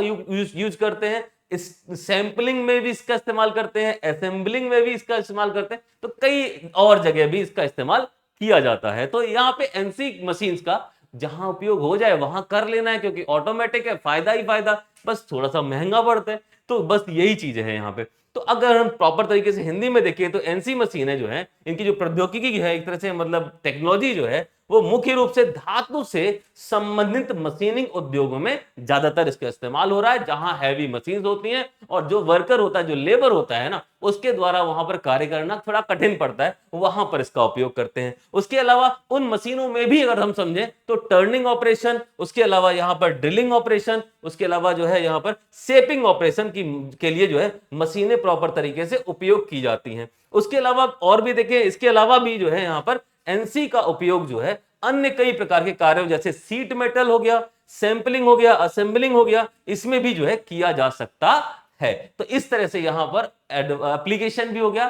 यूज करते हैं, इस सैंपलिंग में भी इसका इस्तेमाल करते हैं, असेंबलिंग में भी इसका इस्तेमाल करते हैं, तो कई और जगह भी इसका इस्तेमाल किया जाता है। तो यहाँ पे एनसी मशीन्स का जहां उपयोग हो जाए वहां कर लेना है, क्योंकि ऑटोमेटिक है, फायदा ही फायदा, बस थोड़ा सा महंगा पड़ता है। तो बस यही चीजें हैं यहाँ पे। तो अगर हम प्रॉपर तरीके से हिंदी में देखें तो एनसी मशीनें जो है, इनकी जो प्रौद्योगिकी है, एक तरह से मतलब टेक्नोलॉजी जो है, वो मुख्य रूप से धातु से संबंधित मशीनिंग उद्योगों में ज्यादातर इसका इस्तेमाल हो रहा है, जहां हैवी मशीन्स होती हैं और जो वर्कर होता है, जो लेबर होता है ना, उसके द्वारा वहां पर कार्य करना थोड़ा कठिन पड़ता है, वहां पर इसका उपयोग करते हैं। उसके अलावा उन मशीनों में भी अगर हम समझें तो टर्निंग ऑपरेशन, उसके अलावा यहां पर ड्रिलिंग ऑपरेशन, उसके अलावा जो है यहां पर शेपिंग ऑपरेशन के लिए जो है मशीनें प्रॉपर तरीके से उपयोग की जाती हैं। उसके अलावा और भी देखें, इसके अलावा भी जो है यहां पर एनसी का उपयोग जो है अन्य कई प्रकार के कार्यों जैसे सीट मेटल हो गया, सैंपलिंग हो गया, असेंबलिंग हो गया, इसमें भी जो है किया जा सकता है। तो इस तरह से यहां पर एप्लीकेशन भी हो गया,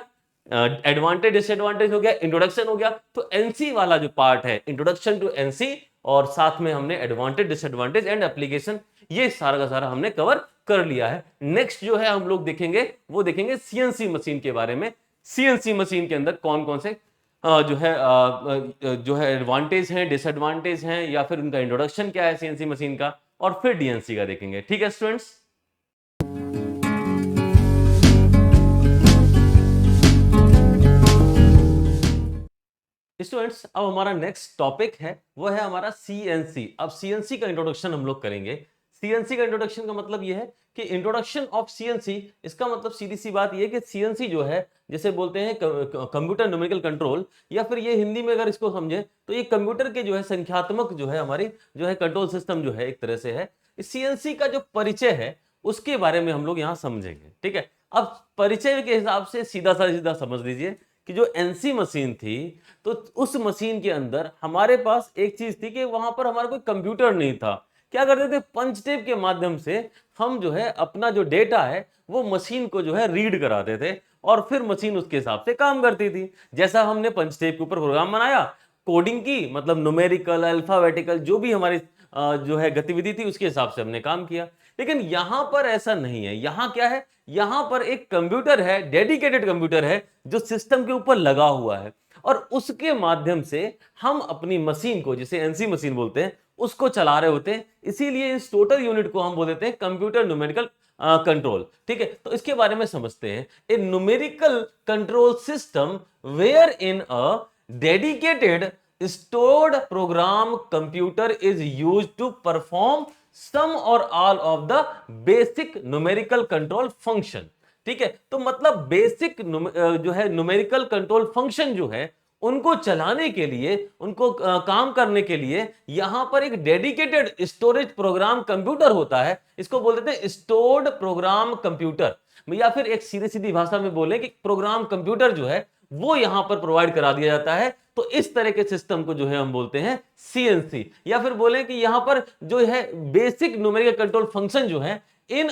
एडवांटेज डिसएडवांटेज हो गया, इंट्रोडक्शन हो गया। तो एनसी वाला जो पार्ट है, इंट्रोडक्शन टू एनसी, और साथ में हमने एडवांटेज डिसएडवांटेज एंड एप्लीकेशन, ये सारा का सारा हमने कवर कर लिया है। नेक्स्ट जो है हम लोग देखेंगे, वो देखेंगे सीएनसी मशीन के बारे में। सीएनसी मशीन के अंदर कौन कौन से जो है एडवांटेज हैं, डिसएडवांटेज हैं, या फिर उनका इंट्रोडक्शन क्या है सीएनसी मशीन का, और फिर डीएनसी का देखेंगे। ठीक है स्टूडेंट्स। स्टूडेंट्स, अब हमारा नेक्स्ट टॉपिक है वो है हमारा सीएनसी। अब सीएनसी का इंट्रोडक्शन हम लोग करेंगे। सीएनसी का इंट्रोडक्शन का मतलब यह है कि इंट्रोडक्शन ऑफ सीएनसी, इसका मतलब सीधी सी बात यह है कि सीएनसी जो है, जैसे बोलते हैं कंप्यूटर न्यूमेरिकल कंट्रोल, या फिर ये हिंदी में अगर इसको समझे तो ये कंप्यूटर के जो है संख्यात्मक जो है हमारी जो है कंट्रोल सिस्टम जो है एक तरह से है। सीएनसी का जो परिचय है उसके बारे में हम लोग यहाँ समझेंगे। ठीक है, अब परिचय के हिसाब से सीधा समझ लीजिए कि जो एनसी मशीन थी, तो उस मशीन के अंदर हमारे पास एक चीज थी कि वहां पर हमारा कोई कंप्यूटर नहीं था। क्या करते थे, पंच टेप के माध्यम से हम जो है अपना जो डेटा है वो मशीन को जो है रीड कराते थे, और फिर मशीन उसके हिसाब से काम करती थी। जैसा हमने पंच टेप के ऊपर प्रोग्राम बनाया, कोडिंग की, मतलब न्यूमेरिकल, अल्फाबेटिकल जो भी हमारी जो है गतिविधि थी उसके हिसाब से हमने काम किया। लेकिन यहां पर ऐसा नहीं है। यहां क्या है, यहां पर एक कंप्यूटर है, डेडिकेटेड कंप्यूटर है जो सिस्टम के ऊपर लगा हुआ है, और उसके माध्यम से हम अपनी मशीन को, जिसे एनसी मशीन बोलते हैं, उसको चला रहे होते हैं। इसीलिए इस टोटल यूनिट को हम बोल देते हैं कंप्यूटर न्यूमेरिकल कंट्रोल। ठीक है, तो इसके बारे में समझते हैं। A numerical control system where in a dedicated stored program computer is used to perform some or all of the basic numerical control function। ठीक है, तो मतलब बेसिक जो है न्यूमेरिकल कंट्रोल फंक्शन जो है उनको चलाने के लिए, उनको काम करने के लिए यहां पर एक डेडिकेटेड स्टोरेज प्रोग्राम कंप्यूटर होता है। इसको बोल देते हैं स्टोर्ड प्रोग्राम कंप्यूटर, या फिर एक सीधी सीधी भाषा में बोले कि प्रोग्राम कंप्यूटर जो है वो यहां पर प्रोवाइड करा दिया जाता है। तो इस तरह के सिस्टम को जो है हम बोलते हैं सीएनसी, या फिर बोले कि यहां पर जो है बेसिक न्यूमेरिकल कंट्रोल फंक्शन जो है in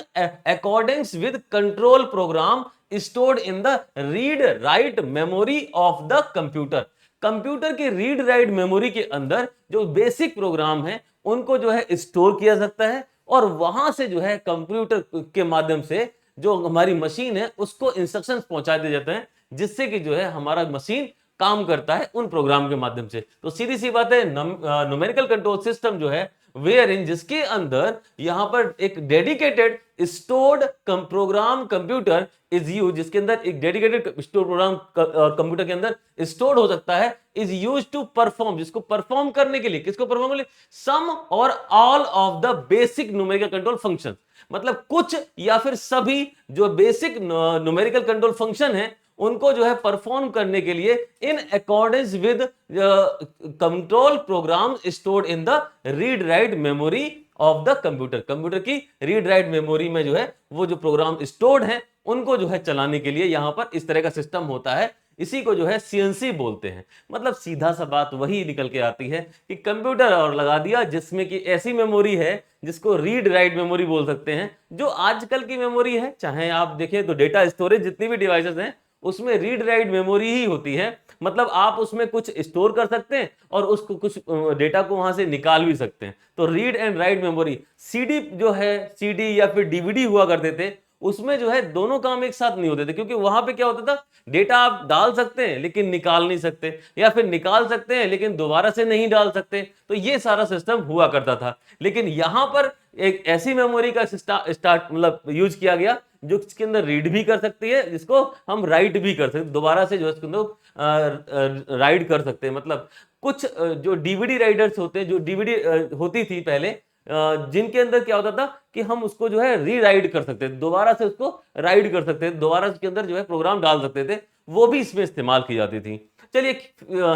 accordance with control program stored in the read write memory of the computer. Computer की रीड राइट मेमोरी के अंदर जो बेसिक प्रोग्राम है उनको जो है स्टोर किया सकता है, और वहां से जो है कंप्यूटर के माध्यम से जो हमारी मशीन है उसको इंस्ट्रक्शंस पहुंचा दिए जाते हैं, जिससे कि जो है हमारा मशीन काम करता है उन प्रोग्राम के माध्यम से। तो सीधी सी बात है, न्यूमेरिकल कंट्रोल सिस्टम जो है वेयर इन, जिसके अंदर यहां पर एक dedicated stored program computer is use, जिसके अंदर एक डेडिकेटेड स्टोर प्रोग्राम कंप्यूटर के अंदर स्टोर्ड हो सकता है, इज यूज टू परफॉर्म, जिसको परफॉर्म करने के लिए, किसको परफॉर्म करने, सम और all of the basic numerical control function, मतलब कुछ या फिर सभी जो बेसिक न्यूमेरिकल कंट्रोल फंक्शन है उनको जो है परफॉर्म करने के लिए in accordance with control program stored in the read write memory of the computer. Computer की रीड राइट मेमोरी में जो है वो जो प्रोग्राम स्टोर्ड है उनको जो है चलाने के लिए यहां पर इस तरह का सिस्टम होता है। इसी को जो है सीएनसी बोलते हैं। मतलब सीधा सा बात वही निकल के आती है कि कंप्यूटर और लगा दिया जिसमें कि ऐसी मेमोरी है जिसको रीड राइट मेमोरी बोल सकते हैं, जो आजकल की मेमोरी है। चाहे आप देखें तो डेटा स्टोरेज जितनी भी डिवाइसेस हैं उसमें रीड राइट मेमोरी ही होती है, मतलब आप उसमें कुछ स्टोर कर सकते हैं और उसको कुछ डेटा को वहां से निकाल भी सकते हैं। तो read and write memory, CD जो है, सीडी या फिर डीवीडी हुआ करते थे, उसमें जो है दोनों काम एक साथ नहीं होते थे, क्योंकि वहां पे क्या होता था, डेटा आप डाल सकते हैं लेकिन निकाल नहीं सकते, या फिर निकाल सकते हैं लेकिन दोबारा से नहीं डाल सकते। तो ये सारा सिस्टम हुआ करता था। लेकिन यहां पर एक ऐसी मेमोरी का स्टार्ट मतलब यूज किया गया जो इसके अंदर रीड भी कर सकती है, जिसको हम राइट भी कर सकते हैं, दोबारा से जो है इसके अंदर राइड कर सकते हैं। मतलब कुछ जो डीवीडी राइडर्स होते हैं, जो डीवीडी होती थी पहले, जिनके अंदर क्या होता था कि हम उसको जो है रीराइड कर सकते थे, दोबारा से उसको राइड कर सकते थे, दोबारा उसके अंदर जो है प्रोग्राम डाल सकते थे, वो भी इसमें इस्तेमाल की जाती थी। चलिए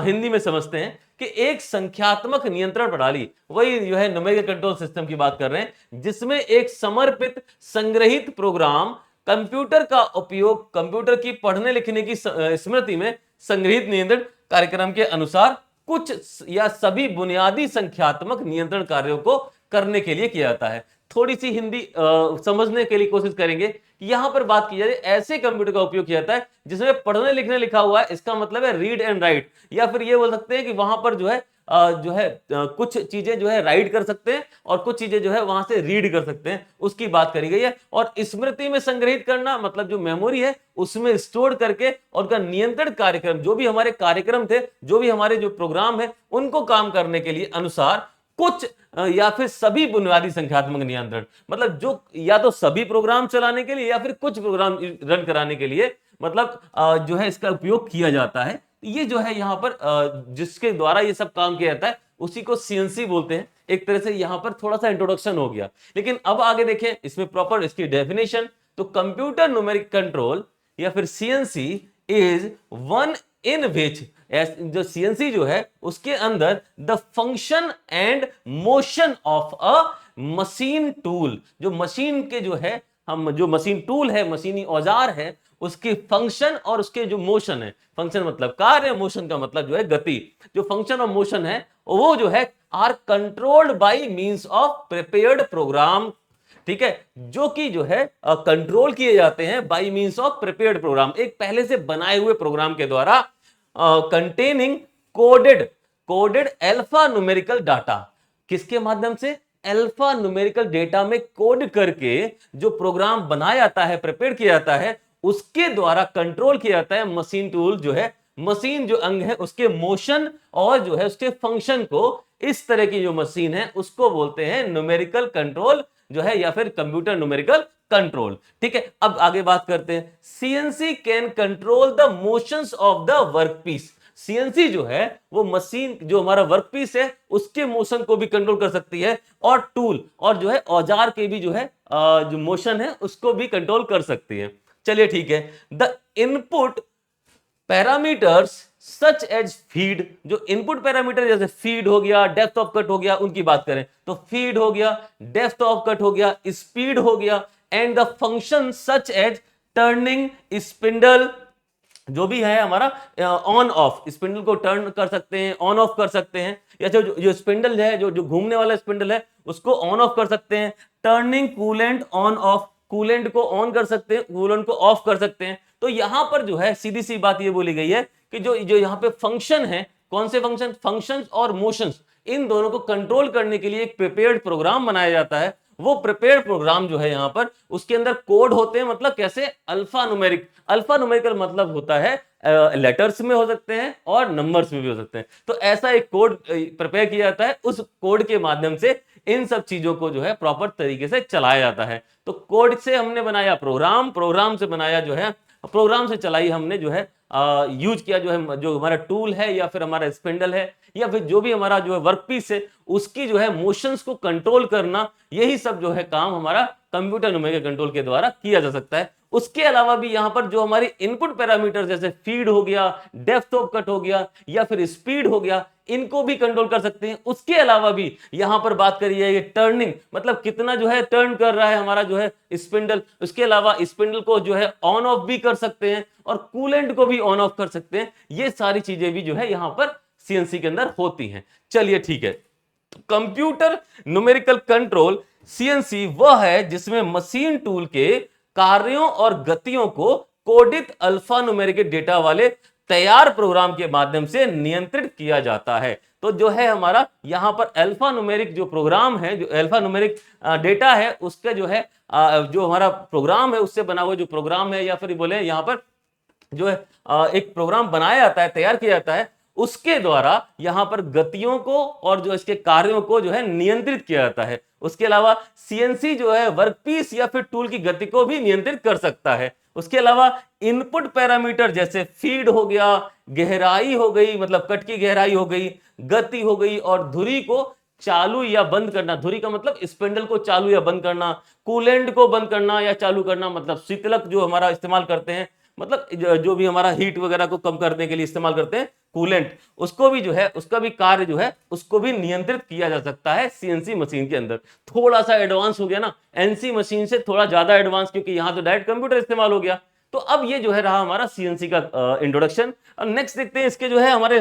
हिंदी में समझते हैं कि एक संख्यात्मक नियंत्रण प्रणाली, वही जो है न्यूमेरिकल कंट्रोल सिस्टम की बात कर रहे हैं, जिसमें एक समर्पित संग्रहित प्रोग्राम कंप्यूटर का उपयोग कंप्यूटर की पढ़ने लिखने की स्मृति में संग्रहित नियंत्रण कार्यक्रम के अनुसार कुछ या सभी बुनियादी संख्यात्मक नियंत्रण कार्यों को करने के लिए किया जाता है। थोड़ी सी हिंदी समझने के लिए कोशिश करेंगे कि यहां पर बात की जाए ऐसे कंप्यूटर का उपयोग किया जाता है जिसमें पढ़ने लिखने लिखा हुआ है, इसका मतलब है रीड एंड राइट, या फिर ये बोल सकते हैं कि वहां पर जो है कुछ चीजें जो है राइट कर सकते हैं और कुछ चीजें जो है वहां से रीड कर सकते हैं, उसकी बात करी गई है। और स्मृति में संग्रहित करना मतलब जो मेमोरी है उसमें स्टोर करके और उनका नियंत्रण कार्यक्रम, जो भी हमारे कार्यक्रम थे, जो भी हमारे जो प्रोग्राम है, उनको काम करने के लिए अनुसार कुछ या फिर सभी बुनियादी संख्यात्मक नियंत्रण, मतलब जो या तो सभी प्रोग्राम चलाने के लिए या फिर कुछ प्रोग्राम रन कराने के लिए मतलब जो है इसका उपयोग किया जाता है। ये जो है यहाँ पर जिसके द्वारा ये सब काम किया जाता है उसी को सीएनसी बोलते हैं। एक तरह से यहाँ पर थोड़ा सा इंट्रोडक्शन हो गया, लेकिन अब आगे देखें इसमें प्रॉपर इसकी डेफिनेशन। तो कंप्यूटर न्यूमेरिक कंट्रोल या फिर सीएनसी इज वन इन विच, जो सीएनसी जो है उसके अंदर the function and motion of a machine tool, जो मशीन के जो है हम जो मशीन टूल है, मशीनी औजार है, उसके फंक्शन और उसके जो मोशन है, फंक्शन मतलब कार्य, मोशन का मतलब जो है गति, जो फंक्शन और मोशन है वो जो है are controlled by means of prepared program. ठीक है, जो कि जो है कंट्रोल किए जाते हैं by means of prepared program, एक पहले से बनाए हुए प्रोग्राम के द्वारा, containing coded alpha numerical data. किसके माध्यम से? अल्फा न्यूमेरिकल डेटा में कोड करके जो प्रोग्राम बनाया जाता है, प्रिपेयर किया जाता है, उसके द्वारा कंट्रोल किया जाता है मशीन टूल जो है, मशीन जो अंग है उसके मोशन और जो है उसके फंक्शन को। इस तरह की जो मशीन है उसको बोलते हैं न्यूमेरिकल कंट्रोल जो है, या फिर कंप्यूटर न्यूमेरिकल कंट्रोल। ठीक है, अब आगे बात करते हैं। CNC can control the motions of the workpiece. CNC जो है वो मशीन, जो हमारा वर्कपीस है, उसके मोशन को भी कंट्रोल कर सकती है, और टूल और जो है औजार के भी जो है जो मोशन है उसको भी कंट्रोल कर सकती है। चलिए ठीक है, the input parameters such as feed, जो इनपुट पैरामीटर जैसे फीड हो गया, डेप्थ ऑफ कट हो गया, उनकी बात करें तो फीड हो गया, डेप्थ ऑफ कट हो गया, स्पीड हो गया, and the function such as turning spindle, जो भी है हमारा ऑन ऑफ, स्पिंडल को टर्न कर सकते हैं, ऑन ऑफ कर सकते हैं, या जो स्पिंडल है, जो घूमने वाला स्पिंडल है उसको ऑन ऑफ कर सकते हैं। Turning coolant on off, coolant को ऑन कर सकते हैं, कूलेंट को ऑफ कर सकते हैं। तो यहां पर जो है सीधी सी बात ये बोली गई है कि जो यहाँ पे फंक्शन है, कौन से फंक्शन? फंक्शंस और मोशंस, इन दोनों को कंट्रोल करने के लिए एक प्रिपेयर्ड प्रोग्राम बनाया जाता है। वो प्रिपेयर्ड प्रोग्राम जो है यहाँ पर उसके अंदर कोड होते हैं, मतलब कैसे? अल्फा न्यूमेरिक, अल्फा न्यूमेरिकल मतलब होता है लेटर्स में हो सकते हैं और नंबर्स में भी हो सकते हैं। तो ऐसा एक कोड प्रिपेयर किया जाता है, उस कोड के माध्यम से इन सब चीजों को जो है प्रॉपर तरीके से चलाया जाता है। तो कोड से हमने बनाया प्रोग्राम, प्रोग्राम से बनाया जो है, प्रोग्राम से चलाई हमने जो है यूज किया जो है, जो हमारा टूल है या फिर हमारा स्पिंडल है या फिर जो भी हमारा जो है वर्कपीस है, उसकी जो है मोशंस को कंट्रोल करना, यही सब जो है काम हमारा कंप्यूटर न्यूमेरिकल कंट्रोल के द्वारा किया जा सकता है। उसके अलावा भी यहां पर जो हमारी इनपुट पैरामीटर जैसे फीड हो गया, डेप्थ ऑफ कट हो गया या फिर स्पीड हो गया, इनको भी कंट्रोल कर सकते हैं। उसके अलावा भी यहां पर बात करिए ये टर्निंग, मतलब कितना जो है टर्न कर रहा है हमारा जो है स्पिंडल, उसके अलावा स्पिंडल को जो है ऑन ऑफ भी कर सकते हैं और कूलेंट को भी ऑन ऑफ कर सकते हैं। ये सारी चीजें भी जो है यहां पर सीएनसी के अंदर होती हैं। चलिए ठीक है, कंप्यूटर न्यूमेरिकल कंट्रोल सीएनसी वह है जिसमें मशीन टूल के कार्यों और गतियों को कोडित अल्फा न्यूमेरिक डेटा वाले तैयार प्रोग्राम के माध्यम से नियंत्रित किया जाता है। तो जो है हमारा यहां पर अल्फा न्यूमेरिक जो प्रोग्राम है, जो अल्फा न्यूमेरिक डेटा है, उसका जो है जो हमारा प्रोग्राम है उससे बना हुआ जो प्रोग्राम है, या फिर बोले यहां पर जो है एक प्रोग्राम बनाया जाता है, तैयार किया जाता है, उसके द्वारा यहां पर गतियों को और जो इसके कार्यों को जो है नियंत्रित किया जाता है। उसके अलावा सीएनसी जो है वर्कपीस या फिर टूल की गति को भी नियंत्रित कर सकता है। उसके अलावा इनपुट पैरामीटर जैसे फीड हो गया, गहराई हो गई, मतलब कट की गहराई हो गई, गति हो गई और धुरी को चालू या बंद करना, धुरी का मतलब स्पिंडल को चालू या बंद करना, कूलेंट को बंद करना या चालू करना, मतलब शीतलक जो हमारा इस्तेमाल करते हैं, मतलब जो भी हमारा हीट वगैरह को कम करने के लिए इस्तेमाल करते हैं कूलेंट, उसको भी जो है उसका भी कार्य जो है उसको भी नियंत्रित किया जा सकता है सीएनसी मशीन के अंदर। थोड़ा सा एडवांस हो गया ना, एनसी मशीन से थोड़ा ज्यादा एडवांस, क्योंकि यहां तो डायरेक्ट कंप्यूटर इस्तेमाल हो गया। तो अब ये जो है रहा हमारा सीएनसी का इंट्रोडक्शन। अब नेक्स्ट देखते हैं इसके जो है हमारे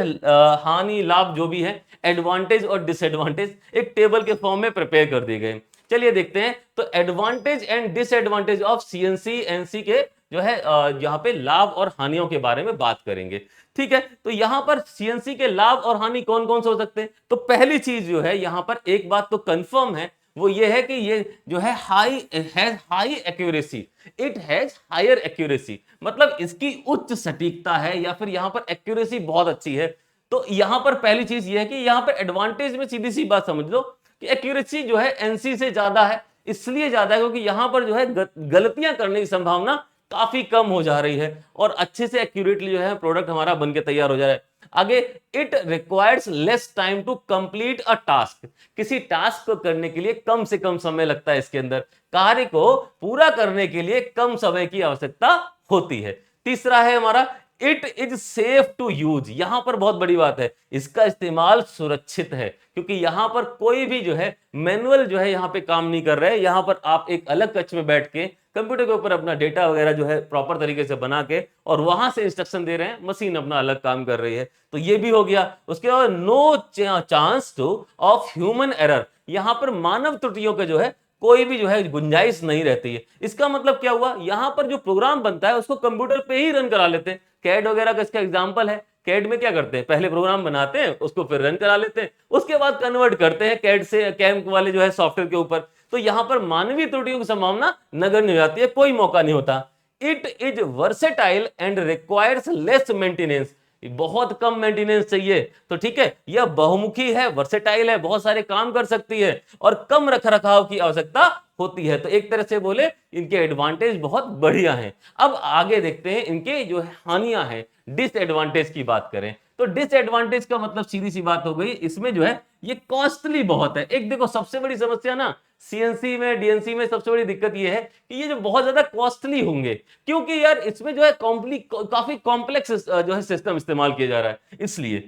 हानि लाभ जो भी है, एडवांटेज और डिसएडवांटेज एक टेबल के फॉर्म में प्रिपेयर कर दिए गए। चलिए देखते हैं। तो advantage and disadvantage of CNC NC के जो है यहाँ पे लाभ और हानियों के बारे में बात करेंगे। ठीक है, तो यहां पर सीएनसी के लाभ और हानि कौन कौन से हो सकते हैं। तो पहली चीज जो है यहां पर एक बात तो कंफर्म है, वो ये है कि ये जो है high accuracy, it has higher accuracy, मतलब इसकी उच्च सटीकता है या फिर यहां पर एक्यूरेसी बहुत अच्छी है। तो यहां पर पहली चीज ये है कि यहां पर एडवांटेज में सीधी सी बात समझ लो कि एक्यूरेसी जो है एनसी से ज्यादा है। इसलिए ज्यादा है क्योंकि यहां पर जो है गलतियां करने की संभावना काफी कम हो जा रही है और अच्छे से एक्यूरेटली जो है प्रोडक्ट हमारा बनके तैयार हो जा रहा है। आगे, it requires less time to complete a task, किसी टास्क को करने के लिए कम से कम समय लगता है, इसके अंदर कार्य को पूरा करने के लिए कम समय की आवश्यकता होती है। तीसरा है हमारा it is safe to use, यहां पर बहुत बड़ी बात है, इसका इस्तेमाल सुरक्षित है, क्योंकि यहां पर कोई भी जो है मैनुअल जो है यहां पे काम नहीं कर रहे हैं। यहां पर आप एक अलग कक्ष में बैठ के कंप्यूटर के ऊपर अपना डेटा वगैरह जो है प्रॉपर तरीके से बना के और वहां से इंस्ट्रक्शन दे रहे हैं, मशीन अपना अलग काम कर रही है। तो ये भी हो गया। उसके बाद no chance to of human error, यहां पर मानव त्रुटियों के जो है कोई भी जो है गुंजाइश नहीं रहती है। इसका मतलब क्या हुआ, यहां पर जो प्रोग्राम बनता है उसको कंप्यूटर पे ही रन करा लेते हैं। कैड वगैरह का इसका एग्जांपल है। कैड में क्या करते हैं, पहले प्रोग्राम बनाते हैं, उसको फिर रन करा लेते हैं, उसके बाद कन्वर्ट करते हैं कैड से कैम वाले जो है सॉफ्टवेयर के ऊपर। तो यहां पर मानवीय त्रुटियों की संभावना नगण्य हो जाती है, कोई मौका नहीं होता। It is versatile and requires less maintenance, बहुत कम मेंटेनेंस चाहिए। तो ठीक है, यह बहुमुखी है, वर्सेटाइल है, बहुत सारे काम कर सकती है और कम रखरखाव की आवश्यकता होती है। तो एक तरह से बोले इनके एडवांटेज बहुत बढ़िया हैं। अब आगे देखते हैं इनके जो हानियां हैं, डिसएडवांटेज की बात करें। तो डिसएडवांटेज का मतलब सीधी सी बात हो गई, इसमें जो है ये कॉस्टली बहुत है। एक देखो सबसे बड़ी समस्या ना सीएनसी में डीएनसी में सबसे बड़ी दिक्कत ये है कि ये जो बहुत ज्यादा कॉस्टली होंगे, क्योंकि यार इसमें जो है काफी कॉम्प्लेक्स जो है सिस्टम इस्तेमाल किया जा रहा है, इसलिए।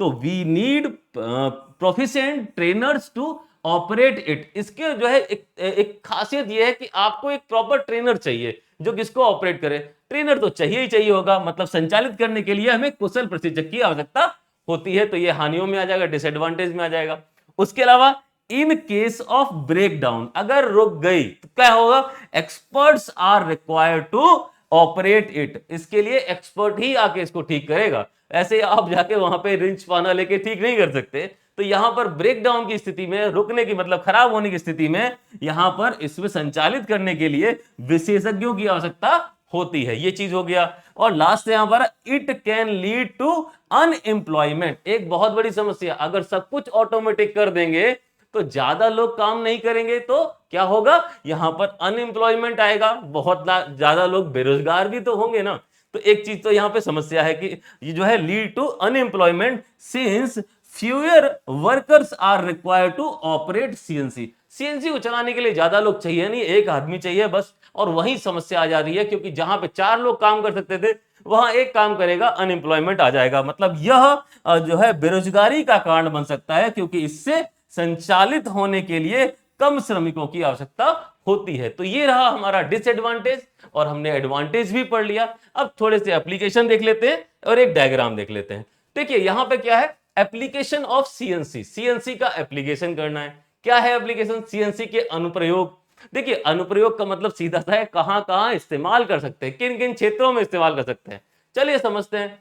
तो we need proficient trainers to operate it, इसके जो है एक खासियत ये है कि आपको एक प्रॉपर ट्रेनर चाहिए जो किसको ऑपरेट करे। ट्रेनर तो चाहिए ही चाहिए होगा, मतलब संचालित करने के लिए हमें कुशल प्रशिक्षक की आवश्यकता होती है। तो ये हानियों में आ जाएगा, डिसएडवांटेज में आ जाएगा। उसके अलावा इन केस ऑफ ब्रेकडाउन, अगर रुक गई तो क्या होगा, experts are required to operate it, इसके लिए एक्सपर्ट ही आके इसको ठीक करेगा, ऐसे आप जाके वहां पे रिंच पाना लेके ठीक नहीं कर सकते। तो यहां पर ब्रेकडाउन की स्थिति में, रुकने की मतलब खराब होने की स्थिति में, यहां पर इसमें संचालित करने के लिए विशेषज्ञों की आवश्यकता होती है, ये चीज हो गया। और लास्ट यहां पर it can lead to unemployment, एक बहुत बड़ी समस्या। अगर सब कुछ ऑटोमेटिक कर देंगे तो ज्यादा लोग काम नहीं करेंगे तो क्या होगा, यहां पर अनएम्प्लॉयमेंट आएगा, बहुत ज्यादा लोग बेरोजगार भी तो होंगे ना। तो एक चीज तो यहां पे समस्या है कि ये जो है lead to unemployment since fewer workers are required to operate CNC. CNC को चलाने के लिए ज्यादा लोग चाहिए नहीं, एक आदमी चाहिए बस। और वही समस्या आ जा रही है, क्योंकि जहां पे 4 लोग काम कर सकते थे वहां एक काम करेगा, अनएम्प्लॉयमेंट आ जाएगा। मतलब यह जो है बेरोजगारी का कारण बन सकता है, क्योंकि इससे संचालित होने के लिए कम श्रमिकों की आवश्यकता होती है। तो ये रहा हमारा डिसएडवांटेज, और हमने एडवांटेज भी पढ़ लिया। अब थोड़े से एप्लीकेशन देख लेते हैं और एक डायग्राम देख लेते हैं। देखिए यहां पे क्या है, एप्लीकेशन ऑफ सीएनसी, सीएनसी का एप्लीकेशन करना है। क्या है एप्लीकेशन, सीएनसी के अनुप्रयोग। देखिए अनुप्रयोग का मतलब सीधा सा है कहां कहां इस्तेमाल कर सकते हैं, किन किन क्षेत्रों में इस्तेमाल कर सकते हैं। चलिए समझते हैं।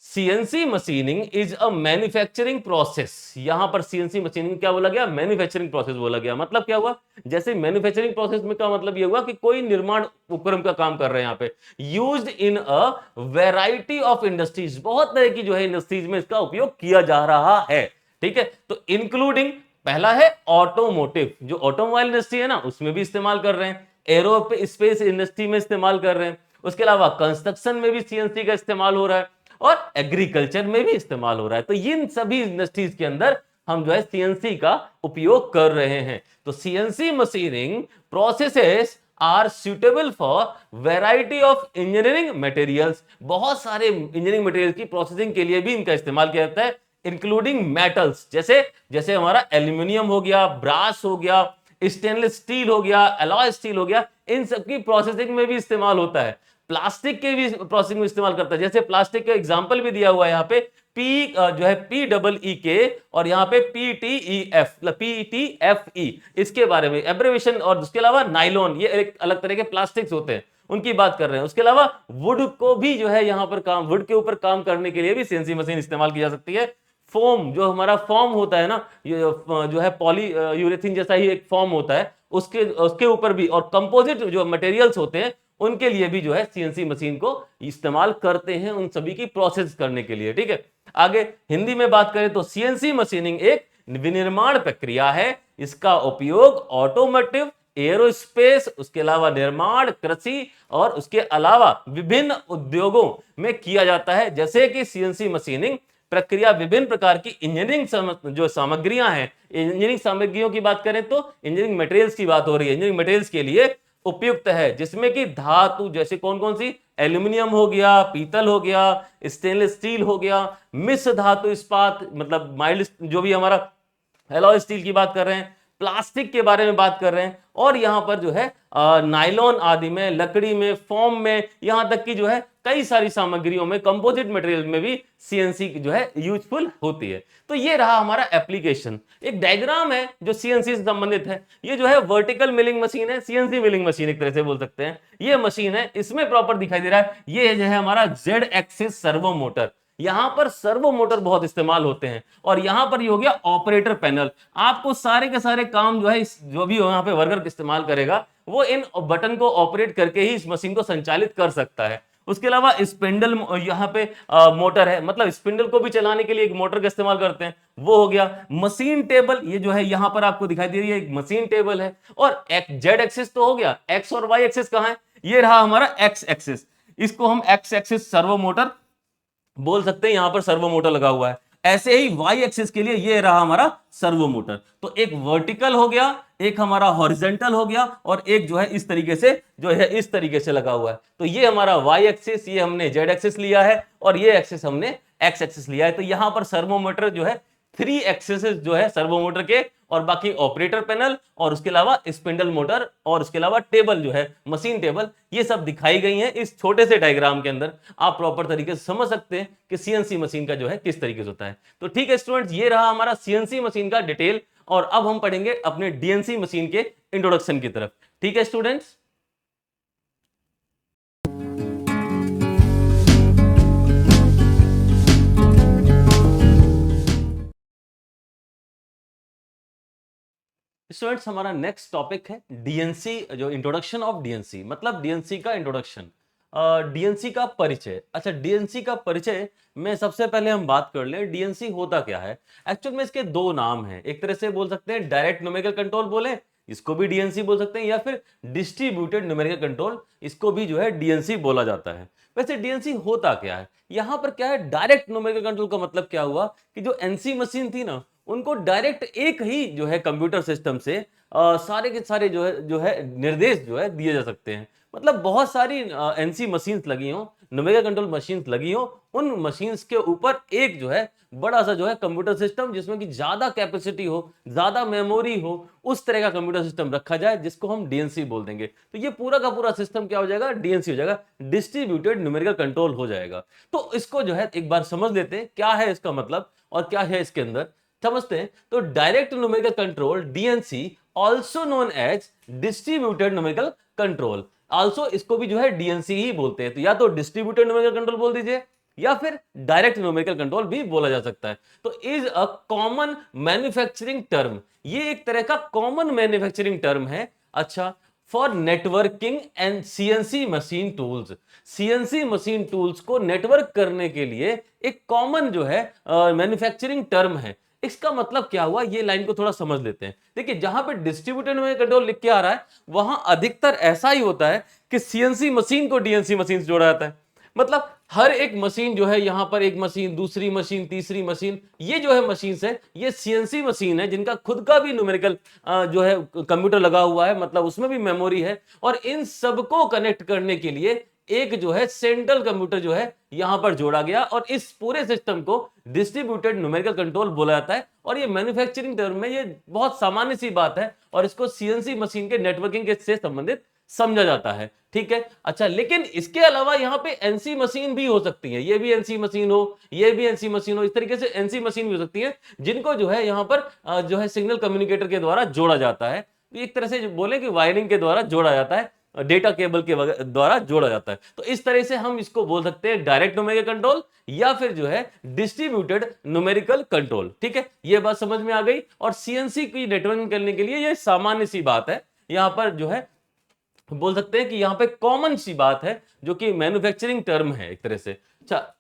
CNC machining is a manufacturing process. यहां पर सीएनसी मशीनिंग क्या बोला गया, मैन्युफैक्चरिंग प्रोसेस बोला गया। मतलब क्या हुआ, जैसे मैन्युफैक्चरिंग प्रोसेस में का मतलब यह हुआ कि कोई निर्माण उपक्रम का काम कर रहे हैं यहां पे, used in a variety of industries, बहुत तरह की जो है इंडस्ट्रीज में इसका उपयोग किया जा रहा है। ठीक है, तो इंक्लूडिंग पहला है ऑटोमोटिव, जो ऑटोमोबाइल इंडस्ट्री है ना उसमें भी इस्तेमाल कर रहे हैं, एरो स्पेस इंडस्ट्री में इस्तेमाल कर रहे हैं, उसके अलावा कंस्ट्रक्शन में भी सीएनसी का इस्तेमाल हो रहा है, और एग्रीकल्चर में भी इस्तेमाल हो रहा है। तो इन सभी इंडस्ट्रीज के अंदर हम जो है सीएनसी का उपयोग कर रहे हैं। तो CNC machining processes are suitable for variety of engineering materials, बहुत सारे इंजीनियरिंग मटेरियल की प्रोसेसिंग के लिए भी इनका इस्तेमाल किया जाता है, इंक्लूडिंग मेटल्स, जैसे जैसे हमारा एल्यूमिनियम हो गया, ब्रास हो गया, स्टेनलेस स्टील हो गया, अलॉय स्टील हो गया, इन सबकी प्रोसेसिंग में भी इस्तेमाल होता है। प्लास्टिक के भी प्रोसेसिंग में इस्तेमाल करता है, जैसे प्लास्टिक का एग्जांपल भी दिया हुआ है यहाँ पे, पी जो है PEE और यहाँ पे PTFE, इसके बारे में एब्रेविएशन। और उसके अलावा नाइलॉन, ये एक अलग तरह के प्लास्टिक्स होते हैं, उनकी बात कर रहे हैं। उसके अलावा वुड को भी जो है यहाँ पर काम, वुड के ऊपर काम करने के लिए भी सीएनसी मशीन इस्तेमाल की जा सकती है। फोम, जो हमारा फॉर्म होता है ना, ये जो है पॉली यूरेथीन जैसा ही एक फॉर्म होता है, उसके उसके ऊपर भी, और कंपोजिट जो मटेरियल्स होते हैं उनके लिए भी जो है सीएनसी मशीन को इस्तेमाल करते हैं, उन सभी की प्रोसेस करने के लिए। ठीक है, आगे हिंदी में बात करें तो सीएनसी मशीनिंग एक विनिर्माण प्रक्रिया है, इसका उपयोग ऑटोमोटिव, एरोस्पेस, उसके अलावा निर्माण, कृषि और उसके अलावा विभिन्न उद्योगों में किया जाता है। जैसे कि सीएनसी मशीनिंग प्रक्रिया विभिन्न प्रकार की इंजीनियरिंग जो सामग्रियां हैं, इंजीनियरिंग सामग्रियों की बात करें तो इंजीनियरिंग मटेरियल्स की बात हो रही है, इंजीनियरिंग मटेरियल्स के लिए उपयुक्त है, जिसमें कि धातु जैसे कौन कौन सी, एल्यूमिनियम हो गया, पीतल हो गया, स्टेनलेस स्टील हो गया, मिश्र धातु इस्पात मतलब माइल्ड, जो भी हमारा एलॉय स्टील की बात कर रहे हैं, प्लास्टिक के बारे में बात कर रहे हैं, और यहां पर जो है नाइलॉन आदि में, लकड़ी में, फोम में, यहां तक कि जो है कई सारी सामग्रियों में, कंपोजिट मटेरियल में भी सीएनसी जो है यूजफुल होती है। तो ये रहा हमारा एप्लीकेशन। एक डायग्राम है जो सीएनसी से संबंधित है, ये जो है वर्टिकल मिलिंग मशीन है, सीएनसी मिलिंग मशीन एक तरह से बोल सकते हैं। ये मशीन है, इसमें प्रॉपर दिखाई दे रहा है, ये जो है हमारा जेड एक्सिस सर्वो मोटर, यहां पर सर्वो मोटर बहुत इस्तेमाल होते हैं। और यहां पर ये हो गया ऑपरेटर पैनल, आपको सारे के सारे काम जो है जो भी यहां पे वर्कर इस्तेमाल करेगा वो इन बटन को ऑपरेट करके ही इस मशीन को संचालित कर सकता है। उसके अलावा स्पिंडल यहाँ पे मोटर है, मतलब स्पिंडल को भी चलाने के लिए एक मोटर का इस्तेमाल करते हैं, वो हो गया। मशीन टेबल, ये जो है यहाँ पर आपको दिखाई दे रही है, एक मशीन टेबल है। और जेड एक्सिस तो हो गया, एक्स और वाई एक्सिस कहां है, ये रहा हमारा एक्स एक्सिस, इसको हम एक्स एक्सिस सर्वो मोटर बोल सकते हैं, यहां पर सर्वो मोटर लगा हुआ है। ऐसे ही वाई एक्सिस के लिए ये रहा हमारा सर्वो मोटर। तो एक वर्टिकल हो गया, एक हमारा हॉरिजॉन्टल हो गया, और एक जो है इस तरीके से जो है इस तरीके से लगा हुआ है। तो ये हमारा वाई एक्सिस, ये हमने जेड एक्सिस लिया है, और ये एक्सिस हमने एक्स एक्सिस लिया है। तो यहां पर सर्वो मोटर जो है 3 एक्सिस जो है सर्वो मोटर के, और बाकी ऑपरेटर पैनल, और उसके अलावा स्पिंडल मोटर, और उसके अलावा टेबल जो है मशीन टेबल, ये सब दिखाई गई हैं इस छोटे से डायग्राम के अंदर। आप प्रॉपर तरीके से समझ सकते हैं कि सीएनसी मशीन का जो है किस तरीके से होता है। तो ठीक है स्टूडेंट्स, ये रहा हमारा सीएनसी मशीन का डिटेल, और अब हम पढ़ेंगे अपने डीएनसी मशीन के इंट्रोडक्शन की तरफ। ठीक है स्टूडेंट्स, स्टूडेंट्स हमारा नेक्स्ट टॉपिक है डीएनसी, जो इंट्रोडक्शन ऑफ डीएनसी, मतलब डीएनसी का इंट्रोडक्शन। डीएनसी का परिचय। अच्छा, डीएनसी का परिचय में सबसे पहले हम बात कर लें डीएनसी होता क्या है। एक्चुअल में इसके दो नाम हैं, एक तरह से बोल सकते हैं डायरेक्ट न्यूमेरिकल कंट्रोल बोले, इसको भी डीएनसी बोल सकते हैं, या फिर डिस्ट्रीब्यूटेड न्यूमेरिकल कंट्रोल, इसको भी जो है डीएनसी बोला जाता है। वैसे डीएनसी होता क्या है, यहां पर क्या है, डायरेक्ट न्यूमेरिकल कंट्रोल का मतलब क्या हुआ कि जो एनसी मशीन थी ना, उनको डायरेक्ट एक ही जो है कंप्यूटर सिस्टम से सारे के सारे जो है निर्देश जो है दिए जा सकते हैं। मतलब बहुत सारी एनसी मशीन्स लगी हो, न्यूमेरिकल कंट्रोल मशीन्स लगी हो, उन मशीन्स के ऊपर एक जो है बड़ा सा जो है कंप्यूटर सिस्टम, जिसमें कि ज्यादा कैपेसिटी हो, ज्यादा मेमोरी हो, उस तरह का कंप्यूटर सिस्टम रखा जाए, जिसको हम डीएनसी बोल देंगे। तो ये पूरा का पूरा सिस्टम क्या हो जाएगा, डीएनसी हो जाएगा, डिस्ट्रीब्यूटेड न्यूमेरिकल कंट्रोल हो जाएगा। तो इसको जो है एक बार समझ लेते हैं क्या है इसका मतलब और क्या है इसके अंदर, समझते हैं। तो direct numerical control DNC, also known as distributed numerical control, also इसको भी जो है डीएनसी ही बोलते हैं। तो या तो डिस्ट्रीब्यूटेड न्यूमेरिकल कंट्रोल बोल दीजिए, या फिर डायरेक्ट न्यूमेरिकल कंट्रोल भी बोला जा सकता है। तो is a common manufacturing term, ये एक तरह का कॉमन मैन्युफैक्चरिंग टर्म है। अच्छा, for networking and CNC machine tools, CNC machine tools को नेटवर्क करने के लिए एक कॉमन जो है मैन्युफैक्चरिंग टर्म है। इसका मतलब क्या हुआ, ये लाइन को थोड़ा समझ लेते हैं। देखिए, जहां पे डिस्ट्रीब्यूटेड न्यूमेरिकल कंट्रोल लिख के आ रहा है, वहां अधिकतर ऐसा ही होता है कि सीएनसी मशीन को डीएनसी मशीन से जोड़ा जाता है। मतलब हर एक मशीन जो है, यहां पर एक मशीन, दूसरी मशीन, तीसरी मशीन, ये जो है मशीन है, ये सीएनसी मशीन है, जिनका खुद का भी न्यूमेरिकल जो है कंप्यूटर लगा हुआ है, मतलब उसमें भी मेमोरी है। और इन सबको कनेक्ट करने के लिए एक जो है सेंट्रल कंप्यूटर जो है यहां पर जोड़ा गया, और इस पूरे सिस्टम को डिस्ट्रीब्यूटेड न्यूमेरिकल कंट्रोल बोला जाता है। और ये मैन्युफैक्चरिंग टर्म में ये बहुत सामान्य सी बात है, और इसको सीएनसी मशीन के नेटवर्किंग के से संबंधित समझा जाता है। ठीक है। अच्छा, लेकिन इसके अलावा यहाँ पे एनसी मशीन भी हो सकती है, ये भी एनसी मशीन हो, ये भी एनसी मशीन हो, इस तरीके से एनसी मशीन भी हो सकती है, जिनको जो है यहाँ पर जो है सिग्नल कम्युनिकेटर के द्वारा जोड़ा जाता है। एक तरह से बोले कि वायरिंग के द्वारा जोड़ा जाता है, डेटा केबल के द्वारा जोड़ा जाता है। तो इस तरह से हम इसको बोल सकते हैं डायरेक्ट न्यूमेरिकल कंट्रोल, या फिर जो है डिस्ट्रीब्यूटेड न्यूमेरिकल कंट्रोल। ठीक है, ये बात समझ में आ गई। और सीएनसी की नेटवर्किंग करने के लिए ये सामान्य सी बात है, यहां पर जो है बोल सकते हैं कि यहां पे कॉमन सी बात है, जो कि मैन्युफैक्चरिंग टर्म है एक तरह से। अच्छा,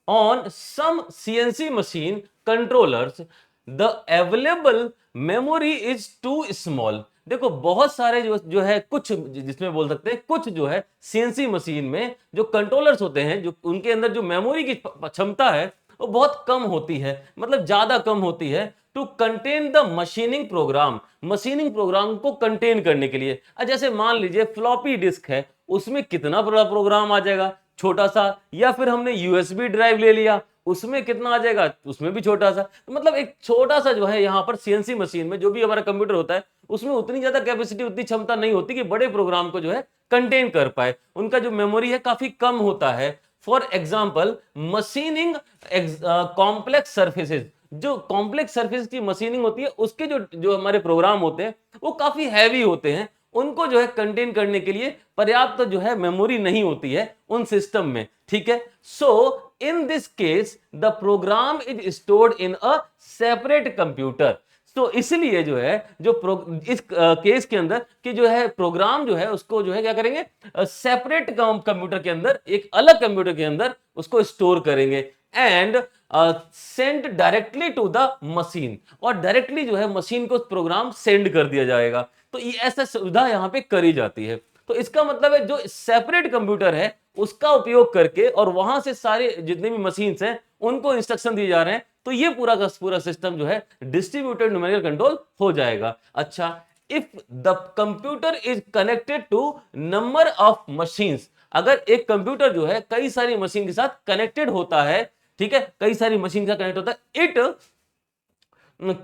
on some CNC machine controllers the available memory is too small. देखो, बहुत सारे जो है कुछ, जिसमें बोल सकते हैं कुछ जो है सीएनसी मशीन में जो कंट्रोलर्स होते हैं, जो उनके अंदर जो मेमोरी की क्षमता है वो बहुत कम होती है, मतलब ज्यादा कम होती है, to contain the machining program, machining program को कंटेन करने के लिए। जैसे मान लीजिए फ्लॉपी डिस्क है, उसमें कितना बड़ा प्रोग्राम आ जाएगा, छोटा सा, या फिर हमने यूएसबी ड्राइव ले लिया, उसमें कितना आ जाएगा, उसमें भी छोटा सा। तो मतलब एक छोटा सा जो है यहाँ पर सीएनसी मशीन में जो भी हमारा कंप्यूटर होता है, उसमें उतनी ज्यादा कैपेसिटी, उतनी क्षमता नहीं होती कि बड़े प्रोग्राम को जो है कंटेन कर पाए, उनका जो मेमोरी है काफी कम होता है। For example machining complex surfaces, जो कॉम्प्लेक्स सर्फेस की मशीनिंग होती है, उसके जो हमारे प्रोग्राम होते हैं वो काफी हैवी होते हैं, उनको जो है कंटेन करने के लिए पर्याप्त जो है मेमोरी नहीं होती है उन सिस्टम में। ठीक है, so in this case the program is stored in a separate computer. तो इसलिए जो है इस केस के अंदर कि जो है प्रोग्राम जो है उसको जो है क्या करेंगे, सेपरेट कंप्यूटर के अंदर, एक अलग कंप्यूटर के अंदर उसको स्टोर करेंगे, and send directly to the machine, और डायरेक्टली जो है मशीन को प्रोग्राम सेंड कर दिया जाएगा। तो ये ऐसा सुविधा यहाँ पे करी जाती है। तो इसका मतलब है जो सेपरेट कंप्यूटर है उसका उपयोग करके, और वहां से सारे जितने भी मशीन्स हैं उनको इंस्ट्रक्शन दिए जा रहे हैं, तो ये पूरा का पूरा सिस्टम जो है डिस्ट्रीब्यूटेड न्यूमेरिकल कंट्रोल हो जाएगा। अच्छा, if the computer is connected to number of machines, अगर एक कंप्यूटर जो है कई सारी मशीन के साथ कनेक्टेड होता है, ठीक है, कई सारी मशीन का कनेक्ट होता है, it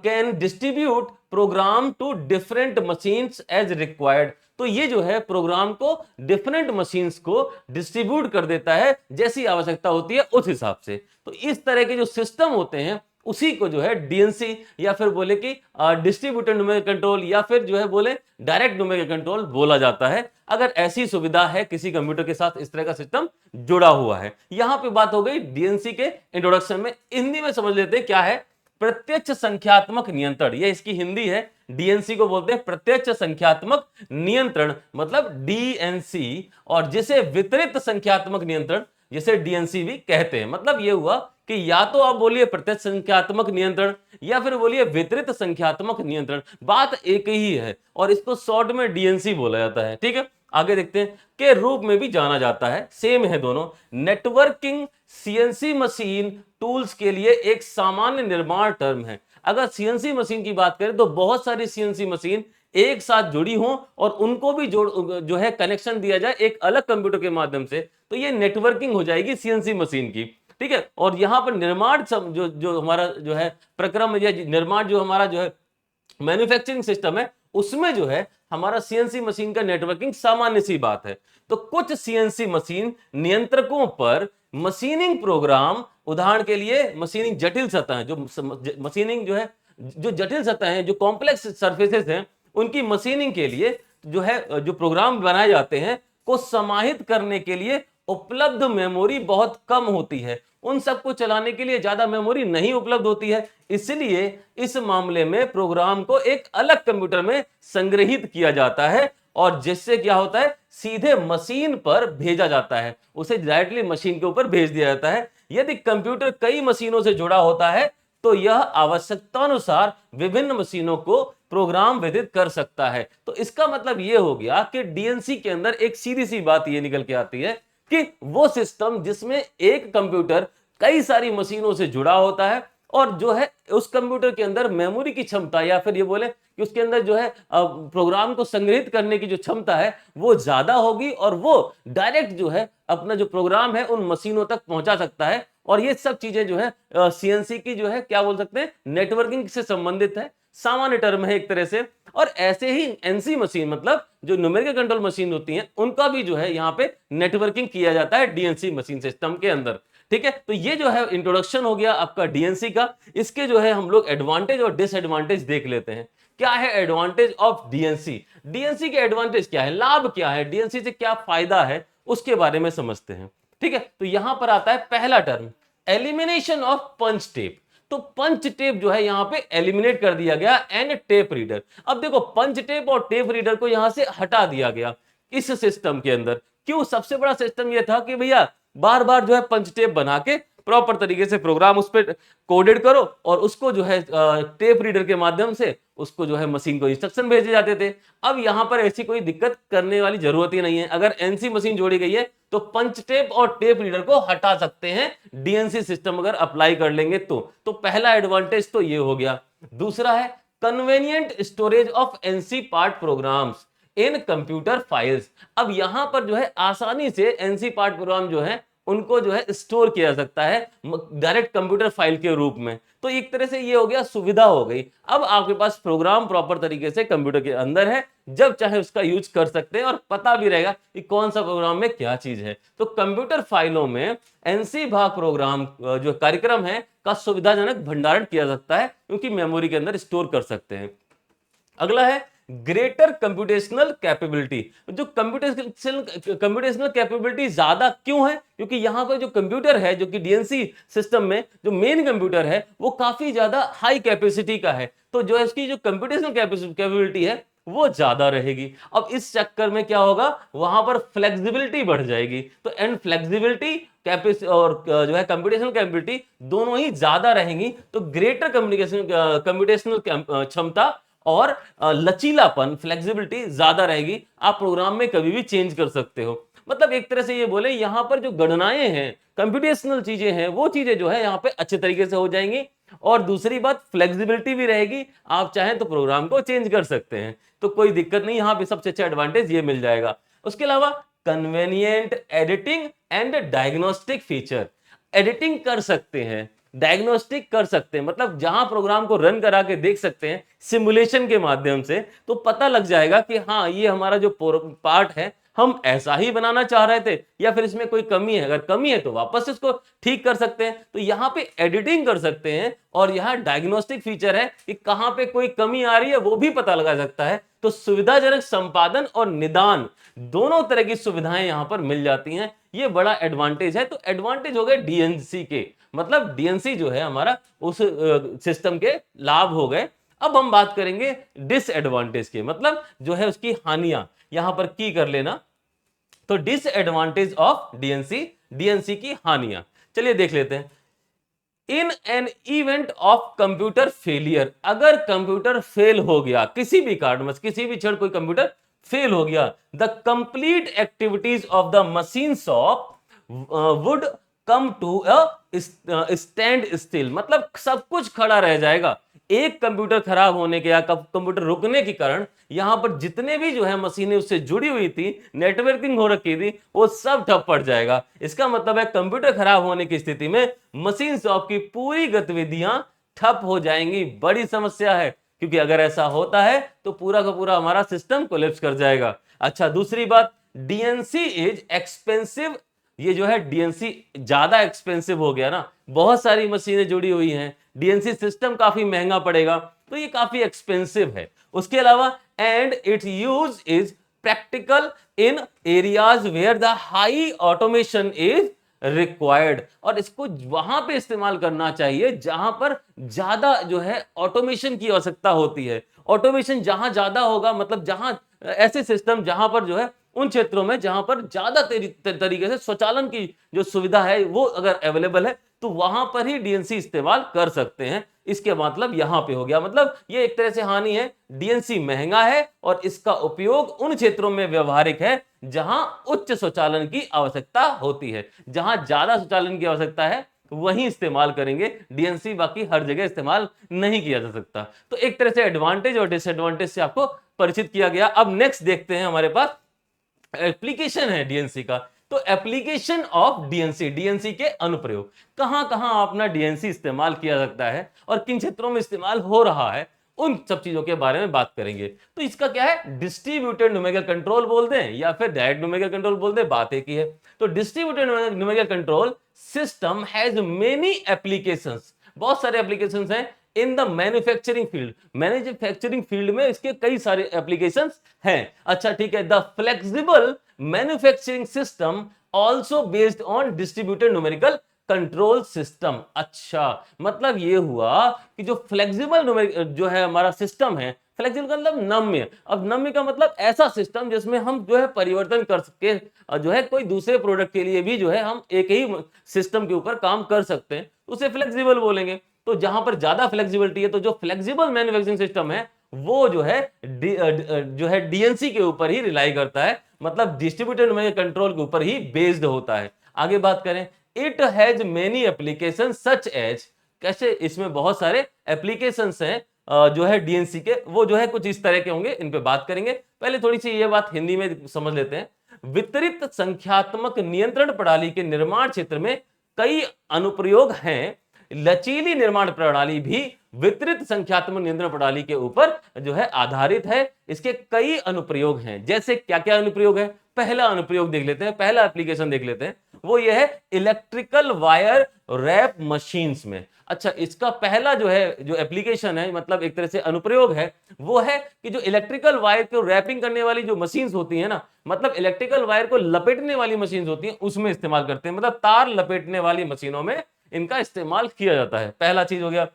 can distribute program to different machines as required. तो ये जो है प्रोग्राम को डिफरेंट मशीन्स को डिस्ट्रीब्यूट कर देता है, जैसी आवश्यकता होती है उस हिसाब से। तो इस तरह के जो सिस्टम होते हैं उसी को जो है डीएनसी, या फिर बोले कि डिस्ट्रीब्यूटेड न्यूमेरिकल कंट्रोल, या फिर जो है बोले डायरेक्ट न्यूमेरिकल कंट्रोल बोला जाता है, अगर ऐसी सुविधा है किसी कंप्यूटर के साथ इस तरह का सिस्टम जुड़ा हुआ है। यहां पे बात हो गई डीएनसी के इंट्रोडक्शन में। हिंदी में समझ लेते हैं क्या है प्रत्यक्ष संख्यात्मक नियंत्रण, ये इसकी हिंदी है, डीएनसी को बोलते हैं प्रत्यक्ष संख्यात्मक नियंत्रण, मतलब डीएनसी, और जिसे वितरित संख्यात्मक नियंत्रण, जिसे डीएनसी भी कहते हैं। मतलब ये हुआ कि या तो आप बोलिए प्रत्यक्ष संख्यात्मक नियंत्रण या फिर बोलिए वितरित संख्यात्मक नियंत्रण, बात एक ही है और इसको शॉर्ट में डीएनसी बोला जाता है। ठीक है, आगे देखते हैं, के रूप में भी जाना जाता है, सेम है दोनों। नेटवर्किंग सीएनसी मशीन टूल्स के लिए एक सामान्य निर्माण टर्म है। अगर सीएनसी मशीन की बात करें तो बहुत सारी सीएनसी मशीन एक साथ जुड़ी हों और उनको भी जो है कनेक्शन दिया जाए एक अलग कंप्यूटर के माध्यम से, तो ये नेटवर्किंग हो जाएगी सीएनसी मशीन की। ठीक है, और यहां पर निर्माण जो हमारा जो है प्रक्रम या निर्माण जो हमारा जो है मैन्युफैक्चरिंग सिस्टम है, उसमें जो है हमारा सीएनसी मशीन का नेटवर्किंग सामान्य सी बात है। तो कुछ सीएनसी मशीन नियंत्रकों पर मशीनिंग प्रोग्राम, उदाहरण के लिए मशीनिंग जटिल सतह, जो मशीनिंग जो है जो जटिल सतह है, जो कॉम्प्लेक्स सरफेसेस हैं, उनकी मशीनिंग के लिए जो है जो प्रोग्राम बनाए जाते हैं को समाहित करने के लिए उपलब्ध मेमोरी बहुत कम होती है। उन सबको चलाने के लिए ज्यादा मेमोरी नहीं उपलब्ध होती है, इसलिए इस मामले में प्रोग्राम को एक अलग कंप्यूटर में संग्रहित किया जाता है और जिससे क्या होता है, सीधे मशीन पर भेजा जाता है, उसे डायरेक्टली मशीन के ऊपर भेज दिया जाता है। यदि कंप्यूटर कई मशीनों से जुड़ा होता है तो यह आवश्यकतानुसार विभिन्न मशीनों को प्रोग्राम विदित कर सकता है। तो इसका मतलब यह हो गया कि डीएनसी के अंदर एक सीधी सी बात यह निकल के आती है कि वो सिस्टम जिसमें एक कंप्यूटर कई सारी मशीनों से जुड़ा होता है और जो है उस कंप्यूटर के अंदर मेमोरी की क्षमता, या फिर ये बोले कि उसके अंदर जो है प्रोग्राम को संग्रहित करने की जो क्षमता है वो ज्यादा होगी और वो डायरेक्ट जो है अपना जो प्रोग्राम है उन मशीनों तक पहुंचा सकता है। और ये सब चीजें जो है सीएनसी की जो है क्या बोल सकते हैं, नेटवर्किंग से संबंधित है, सामान्य टर्म है एक तरह से। और ऐसे ही एनसी मशीन, मतलब जो न्यूमेरिकल कंट्रोल मशीन होती हैं, उनका भी जो है यहाँ पे नेटवर्किंग किया जाता है डीएनसी मशीन सिस्टम के अंदर। ठीक है, तो ये जो है इंट्रोडक्शन हो गया आपका डीएनसी का। इसके जो है हम लोग एडवांटेज और डिसएडवांटेज देख लेते हैं। क्या है एडवांटेज ऑफ डीएनसी, डीएनसी के एडवांटेज क्या है, लाभ क्या है, डीएनसी से क्या फायदा है, उसके बारे में समझते हैं। ठीक है, तो यहां पर आता है पहला term, elimination of punch tape. तो पंच टेप जो है यहां पे एलिमिनेट कर दिया गया एंड टेप रीडर। अब देखो पंच टेप और टेप रीडर को यहां से हटा दिया गया इस सिस्टम के अंदर। क्यों? सबसे बड़ा सिस्टम यह था कि भैया बार बार जो है पंच टेप बना के प्रॉपर तरीके से प्रोग्राम उस पर कोडेड करो और उसको जो है टेप रीडर के माध्यम से उसको जो है मशीन को इंस्ट्रक्शन भेजे जाते थे। अब यहां पर ऐसी कोई दिक्कत करने वाली जरूरत ही नहीं है। अगर एनसी मशीन जोड़ी गई है तो पंच टेप और टेप रीडर को हटा सकते हैं डीएनसी सिस्टम अगर अप्लाई कर लेंगे तो पहला एडवांटेज तो ये हो गया। दूसरा है convenient storage of NC part programs in computer files. अब यहां पर जो है आसानी से एनसी पार्ट प्रोग्राम जो है उनको जो है स्टोर किया जा सकता है डायरेक्ट कंप्यूटर फाइल के रूप में। तो एक तरह से ये हो गया, सुविधा हो गई। अब आपके पास प्रोग्राम प्रॉपर तरीके से कंप्यूटर के अंदर है, जब चाहे उसका यूज कर सकते हैं और पता भी रहेगा कि कौन सा प्रोग्राम में क्या चीज है। तो कंप्यूटर फाइलों में एनसी भाग प्रोग्राम जो कार्यक्रम है का सुविधाजनक भंडारण किया सकता है क्योंकि मेमोरी के अंदर स्टोर कर सकते हैं। अगला है ग्रेटर कंप्यूटेशनल कैपेबिलिटी। जो कंप्यूटेशनल कैपेबिलिटी ज्यादा क्यों है? क्योंकि यहां पर जो कंप्यूटर है, जो कि डीएनसी सिस्टम में जो मेन कंप्यूटर है वो काफी ज्यादा हाई कैपेसिटी का है, तो जो इसकी जो कंप्यूटेशनल कैपेबिलिटी है वो ज्यादा रहेगी। अब इस चक्कर में क्या होगा, वहां पर फ्लेक्सिबिलिटी बढ़ जाएगी। तो एंड फ्लेक्सिबिलिटी कैपेसिटी और जो है कंप्यूटेशनल कैपेबिलिटी दोनों ही ज्यादा रहेंगी, तो ग्रेटर कंप्यूटेशनल क्षमता और लचीलापन, फ्लेक्सिबिलिटी ज्यादा रहेगी। आप प्रोग्राम में कभी भी चेंज कर सकते हो। मतलब एक तरह से ये बोले यहां पर जो गणनाएं हैं, कंप्यूटेशनल चीजें हैं, वो चीजें जो है यहाँ पे अच्छे तरीके से हो जाएंगी। और दूसरी बात फ्लेक्सिबिलिटी भी रहेगी, आप चाहें तो प्रोग्राम को चेंज कर सकते हैं, तो कोई दिक्कत नहीं। यहाँ पे सबसे अच्छा एडवांटेज ये मिल जाएगा। उसके अलावा convenient editing and diagnostic feature, editing कर सकते हैं, डायग्नोस्टिक कर सकते हैं, मतलब जहां प्रोग्राम को रन करा के देख सकते हैं सिमुलेशन के माध्यम से, तो पता लग जाएगा कि हाँ ये हमारा जो पार्ट है हम ऐसा ही बनाना चाह रहे थे या फिर इसमें कोई कमी है। अगर कमी है तो वापस इसको ठीक कर सकते हैं। तो यहाँ पे एडिटिंग कर सकते हैं और यहाँ डायग्नोस्टिक फीचर है कि कहां पे कोई कमी आ रही है वो भी पता लगा सकता है। तो सुविधाजनक संपादन और निदान दोनों तरह की सुविधाएं यहां पर मिल जाती हैं। ये बड़ा एडवांटेज है। तो एडवांटेज हो गए डीएनसी के, मतलब डीएनसी जो है हमारा उस सिस्टम के लाभ हो गए। अब हम बात करेंगे डिसएडवांटेज के, मतलब जो है उसकी हानियां, यहां पर की कर लेना। तो डिसएडवांटेज ऑफ डीएनसी, डीएनसी की हानियां चलिए देख लेते हैं। In an event of computer failure, अगर कंप्यूटर फेल हो गया किसी भी कारणवश, किसी भी क्षण कोई कंप्यूटर फेल हो गया, the complete activities of the machine shop would come to a standstill, मतलब सब कुछ खड़ा रह जाएगा। एक कंप्यूटर खराब होने के या कंप्यूटर रुकने के कारण यहां पर जितने भी जो है मशीनें उससे जुड़ी हुई थी, नेटवर्किंग हो रखी थी, वो सब ठप पड़ जाएगा। इसका मतलब है कंप्यूटर खराब होने की स्थिति में मशीन शॉप की पूरी गतिविधियां ठप हो जाएंगी। बड़ी समस्या है, क्योंकि अगर ऐसा होता है तो पूरा का पूरा हमारा सिस्टम कोलैप्स कर जाएगा। अच्छा, दूसरी बात, डीएनसी इज एक्सपेंसिव, ये जो है डीएनसी ज्यादा एक्सपेंसिव हो गया ना, बहुत सारी मशीनें जुड़ी हुई हैं, डीएनसी सिस्टम काफी महंगा पड़ेगा, तो ये काफी एक्सपेंसिव है। उसके अलावा and its use is practical in areas where the high automation is required, और इसको वहां पे इस्तेमाल करना चाहिए जहां पर ज्यादा जो है ऑटोमेशन की आवश्यकता होती है। ऑटोमेशन जहां ज्यादा होगा, मतलब जहां ऐसे सिस्टम जहां पर जो है उन क्षेत्रों में जहां पर ज्यादा तरीके से स्वचालन की जो सुविधा है वो अगर अवेलेबल है, तो वहां पर ही डीएनसी इस्तेमाल कर सकते हैं। इसके मतलब यहां पे हो गया, मतलब ये एक तरह से हानि है, डीएनसी महंगा है और इसका उपयोग उन क्षेत्रों में व्यवहारिक है जहां उच्च स्वचालन की आवश्यकता होती है। जहां ज्यादा स्वचालन की आवश्यकता है वहीं इस्तेमाल करेंगे डीएनसी, बाकी हर जगह इस्तेमाल नहीं किया जा सकता। तो एक तरह से एडवांटेज और डिसएडवांटेज से आपको परिचित किया गया। अब नेक्स्ट देखते हैं, हमारे पास एप्लीकेशन है डीएनसी का। तो एप्लीकेशन ऑफ डीएनसी, डीएनसी के अनुप्रयोग, कहां कहां अपना डीएनसी इस्तेमाल किया सकता है और किन क्षेत्रों में इस्तेमाल हो रहा है, उन सब चीजों के बारे में बात करेंगे। तो इसका क्या है, डिस्ट्रीब्यूटेड न्यूमेरिकल कंट्रोल बोल दें या फिर डायरेक्ट न्यूमेरिकल कंट्रोल बोल दें, बात एक ही है। तो distributed numerical control system has many applications, बहुत सारे एप्लीकेशंस हैं in the manufacturing field, manufacturing field में इसके कई सारे एप्लीकेशंस हैं। अच्छा ठीक है, the flexible manufacturing system also based on distributed numerical control system. अच्छा, मतलब ये हुआ कि जो फ्लेक्सिबल जो है हमारा सिस्टम है, फ्लेक्सिबल का मतलब नम्य, अब नम्य का मतलब ऐसा सिस्टम जिसमें हम जो है परिवर्तन कर सके, जो है कोई दूसरे प्रोडक्ट के लिए भी जो है हम एक ही सिस्टम के ऊपर काम कर सकते हैं, उसे फ्लेक्सिबल बोलेंगे। तो जहां पर ज्यादा फ्लेक्सिबिलिटी है, तो जो फ्लेक्सिबल मैन्युफैक्चरिंग सिस्टम है वो जो है डीएनसी के ऊपर ही रिलाई करता है, मतलब डिस्ट्रीब्यूटेड न्यूमेरिकल कंट्रोल के ऊपर ही बेस्ड होता है। आगे बात करें, it has many application such as, कैसे, इसमें बहुत सारे एप्लीकेशंस हैं जो है डीएनसी के, वो जो है कुछ इस तरह के होंगे, इन पे बात करेंगे। पहले थोड़ी सी ये बात हिंदी में समझ लेते हैं। वितरित संख्यात्मक नियंत्रण प्रणाली के निर्माण क्षेत्र में कई अनुप्रयोग हैं। लचीली निर्माण प्रणाली भी वितरित संख्यात्मक नियंत्रण प्रणाली के ऊपर जो है आधारित है। इसके कई अनुप्रयोग हैं, जैसे क्या क्या अनुप्रयोग है। पहला अनुप्रयोग देख लेते हैं, पहला एप्लीकेशन देख लेते हैं, वो ये है इलेक्ट्रिकल वायर रैप मशीन्स में। अच्छा, इसका पहला जो है जो एप्लीकेशन है, मतलब एक तरह से अनुप्रयोग है, वो है कि जो इलेक्ट्रिकल वायर को रैपिंग करने वाली जो मशीन्स होती है ना, मतलब इलेक्ट्रिकल वायर को लपेटने वाली मशीन्स होती हैं, उसमें इस्तेमाल करते हैं, मतलब तार लपेटने वाली मशीनों में इनका इस्तेमाल किया जाता है। पहला चीज हो गया।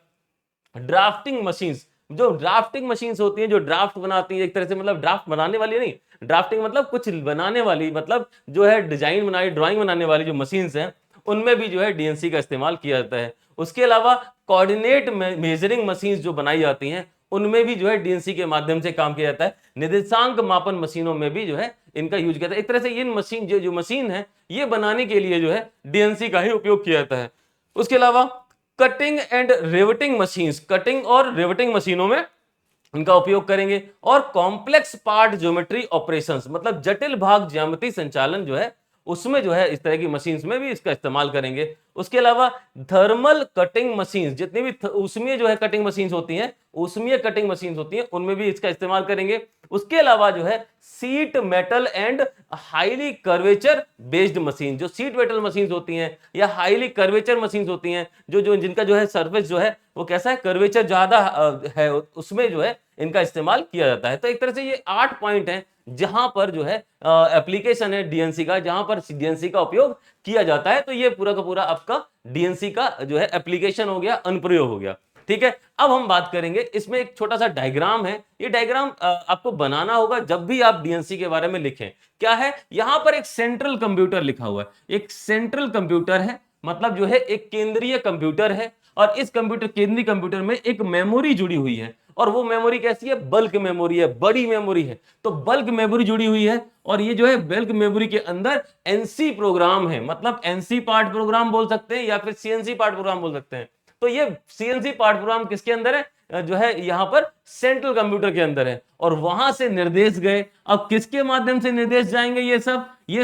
ड्राफ्टिंग मशीन्स, जो ड्राफ्टिंग मशीन्स होती हैं, जो ड्राफ्ट बनाती है, एक तरह से मतलब ड्राफ्ट बनाने वाली नहीं, ड्राफ्टिंग मतलब कुछ बनाने वाली, मतलब जो है डिजाइन बनाई, ड्राइंग बनाने वाली जो मशीन्स हैं, उनमें भी जो है डीएनसी का इस्तेमाल किया जाता है। उसके अलावा कोऑर्डिनेट मेजरिंग मशीन्स जो बनाई जाती हैं, उनमें भी जो है डीएनसी के माध्यम से काम किया जाता है। निर्देशांक मापन मशीनों में भी जो है इनका यूज किया जाता है। एक तरह से इन मशीन जो मशीन है, ये बनाने के लिए जो है डीएनसी का ही उपयोग किया जाता है। उसके अलावा cutting and riveting machines, cutting और रिवेटिंग मशीनों में इनका उपयोग करेंगे। और कॉम्प्लेक्स पार्ट ज्योमेट्री ऑपरेशंस, मतलब जटिल भाग ज्यामिति संचालन जो है, उसमें जो है इस तरह की मशीन्स में भी इसका इस्तेमाल करेंगे। उसके अलावा थर्मल कटिंग मशीन्स, जितनी भी उसमें जो है कटिंग मशीन्स होती हैं, उसमें कटिंग मशीन्स होती हैं, उनमें भी इसका इस्तेमाल करेंगे। उसके अलावा जो है seat metal and highly curvature based machine, जो सीट मेटल मशीन्स होती हैं या हाईली कर्वेचर मशीन्स होती हैं, जो जिनका जो है सरफेस जो है वो कैसा है, कर्वेचर ज्यादा है, उसमें जो है इनका इस्तेमाल किया जाता है। तो एक तरह से ये 8 पॉइंट हैं जहां पर जो है एप्लीकेशन है डीएनसी का, जहां पर डीएनसी का उपयोग किया जाता है। तो ये पूरा का पूरा आपका डीएनसी का जो है एप्लीकेशन हो गया, अनुप्रयोग हो गया। ठीक है, अब हम बात करेंगे, इसमें एक छोटा सा डायग्राम है। ये डायग्राम आपको बनाना होगा जब भी आप डीएनसी के बारे में लिखें। क्या है, यहां पर एक सेंट्रल कंप्यूटर लिखा हुआ है। एक सेंट्रल कंप्यूटर है, मतलब जो है एक केंद्रीय कंप्यूटर है, और इस केंद्रीय कंप्यूटर में एक मेमोरी जुड़ी हुई है। और वो मेमोरी कैसी है, बल्क मेमोरी है, बड़ी मेमोरी है। तो बल्क मेमोरी जुड़ी हुई है, और ये जो है बल्क मेमोरी के अंदर एनसी प्रोग्राम है, मतलब एनसी पार्ट प्रोग्राम बोल सकते हैं या फिर सीएनसी पार्ट प्रोग्राम बोल सकते हैं। तो ये सीएनसी पार्ट प्रोग्राम किसके अंदर है, जो है यहां पर सेंट्रल कंप्यूटर के अंदर है। और वहां से निर्देश गए, अब किसके माध्यम से निर्देश जाएंगे, ये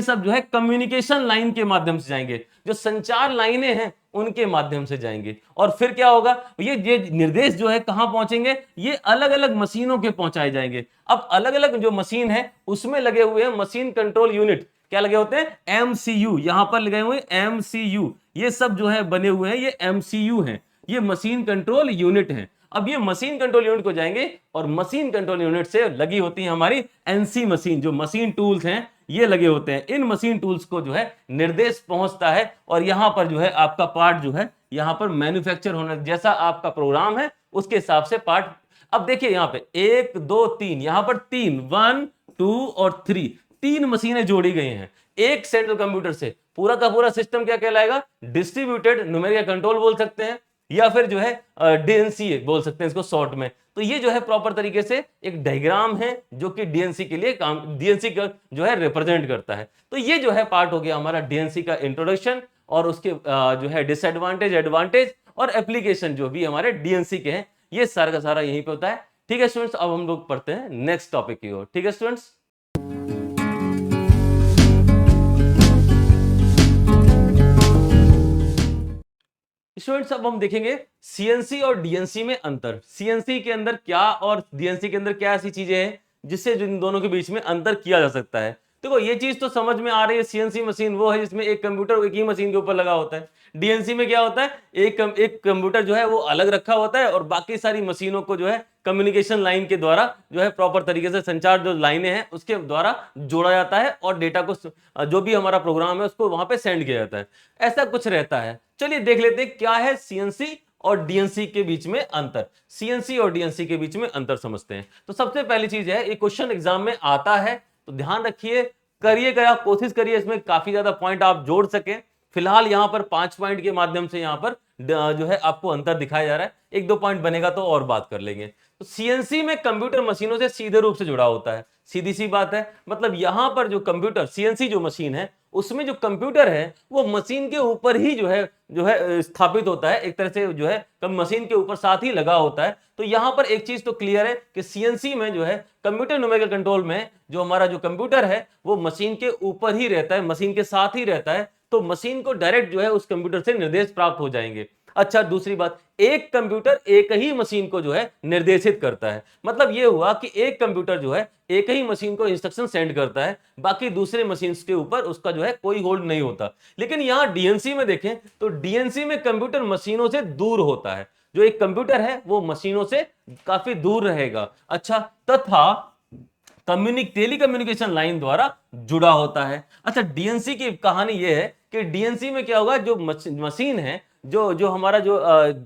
सब जो है कम्युनिकेशन लाइन के माध्यम से जाएंगे, जो संचार लाइनें हैं उनके माध्यम से जाएंगे। और फिर क्या होगा, ये निर्देश जो है कहां पहुंचेंगे, ये अलग अलग मशीनों के पहुंचाए जाएंगे। अब अलग अलग जो मशीन है उसमें लगे हुए हैं मशीन कंट्रोल यूनिट, क्या लगे होते हैं, एमसीयू, यहां पर लगे हुए एमसीयू, ये सब जो है बने हुए हैं, ये एमसीयू हैं, ये मशीन कंट्रोल यूनिट हैं। अब ये मशीन कंट्रोल यूनिट को जाएंगे, और मशीन कंट्रोल यूनिट से लगी होती है हमारी एनसी मशीन, जो मशीन टूल्स हैं ये लगे होते हैं। इन मशीन टूल्स को जो है निर्देश पहुंचता है, और यहां पर जो है आपका पार्ट जो है यहां पर मैन्युफैक्चर होना, जैसा आपका प्रोग्राम है उसके हिसाब से पार्ट। अब देखिए यहां पे 1 2 3, यहां पर 3, 1 2 और 3, 3 मशीनें जोड़ी गई हैं एक सेंट्रल कंप्यूटर से। पूरा का पूरा सिस्टम क्या कहलाएगा, डिस्ट्रीब्यूटेड न्यूमेरिकल कंट्रोल बोल सकते हैं, या फिर जो है डीएनसी बोल सकते हैं इसको शॉर्ट में। तो ये जो है प्रॉपर तरीके से एक डायग्राम है जो कि डीएनसी के लिए काम, डीएनसी का जो है रिप्रेजेंट करता है। तो ये जो है पार्ट हो गया हमारा डीएनसी का इंट्रोडक्शन, और उसके जो है डिसएडवांटेज, एडवांटेज और एप्लीकेशन जो भी हमारे डीएनसी के हैं, ये सारा का सारा यहीं पे होता है। ठीक है स्टूडेंट्स, अब हम लोग पढ़ते हैं नेक्स्ट टॉपिक की ओर। ठीक है स्टूडेंट्स, स्टूडेंट्स अब हम देखेंगे सीएनसी और डीएनसी में अंतर। सीएनसी के अंदर क्या और डीएनसी के अंदर क्या ऐसी चीजें हैं जिससे इन दोनों के बीच में अंतर किया जा सकता है। देखो ये चीज तो समझ में आ रही है, सीएनसी मशीन वो है जिसमें एक कंप्यूटर एक ही मशीन के ऊपर लगा होता है। डीएनसी में क्या होता है, एक कंप्यूटर जो है वो अलग रखा होता है, और बाकी सारी मशीनों को जो है कम्युनिकेशन लाइन के द्वारा जो है प्रॉपर तरीके से संचार जो लाइनें हैं उसके द्वारा जोड़ा जाता है, और डेटा को जो भी हमारा प्रोग्राम है उसको वहां पे सेंड किया जाता है। ऐसा कुछ रहता है। चलिए देख लेते हैं क्या है सीएनसी और डीएनसी के बीच में अंतर। सीएनसी और डीएनसी के बीच में अंतर समझते हैं। तो सबसे पहली चीज है, एक क्वेश्चन एग्जाम में आता है तो ध्यान रखिए, करिएगा, कोशिश करिए इसमें काफी ज्यादा पॉइंट आप जोड़ सके। फिलहाल यहां पर 5 पॉइंट के माध्यम से यहां पर जो है आपको अंतर दिखाया जा रहा है। 1-2 पॉइंट बनेगा तो और बात कर लेंगे। तो सीएनसी में कंप्यूटर मशीनों से सीधे रूप से जुड़ा होता है, सीधी सी बात है। मतलब यहां पर जो कंप्यूटर सीएनसी जो मशीन है उसमें जो कंप्यूटर है वो मशीन के ऊपर ही जो है स्थापित होता है, एक तरह से जो है मशीन के ऊपर साथ ही लगा होता है। तो यहां पर एक चीज तो क्लियर है कि सीएनसी में जो है कंप्यूटर न्यूमेरिकल कंट्रोल में जो हमारा जो कंप्यूटर है वो मशीन के ऊपर ही रहता है, मशीन के साथ ही रहता है। तो मशीन को डायरेक्ट जो है उस कंप्यूटर से निर्देश प्राप्त हो जाएंगे। अच्छा, दूसरी बात, एक कंप्यूटर एक ही मशीन को जो है निर्देशित करता है। मतलब यह हुआ कि एक कंप्यूटर जो है एक ही मशीन को इंस्ट्रक्शन सेंड करता है, बाकी दूसरे मशीन के ऊपर उसका जो है कोई होल्ड नहीं होता। लेकिन यहां डीएनसी में देखें तो डीएनसी में कंप्यूटर मशीनों से दूर होता है, जो एक कंप्यूटर है वो मशीनों से काफी दूर रहेगा। अच्छा, तथा टेली कम्युनिकेशन लाइन द्वारा जुड़ा होता है। अच्छा, डीएनसी की कहानी यह है कि डीएनसी में क्या होगा, जो मशीन है, जो हमारा जो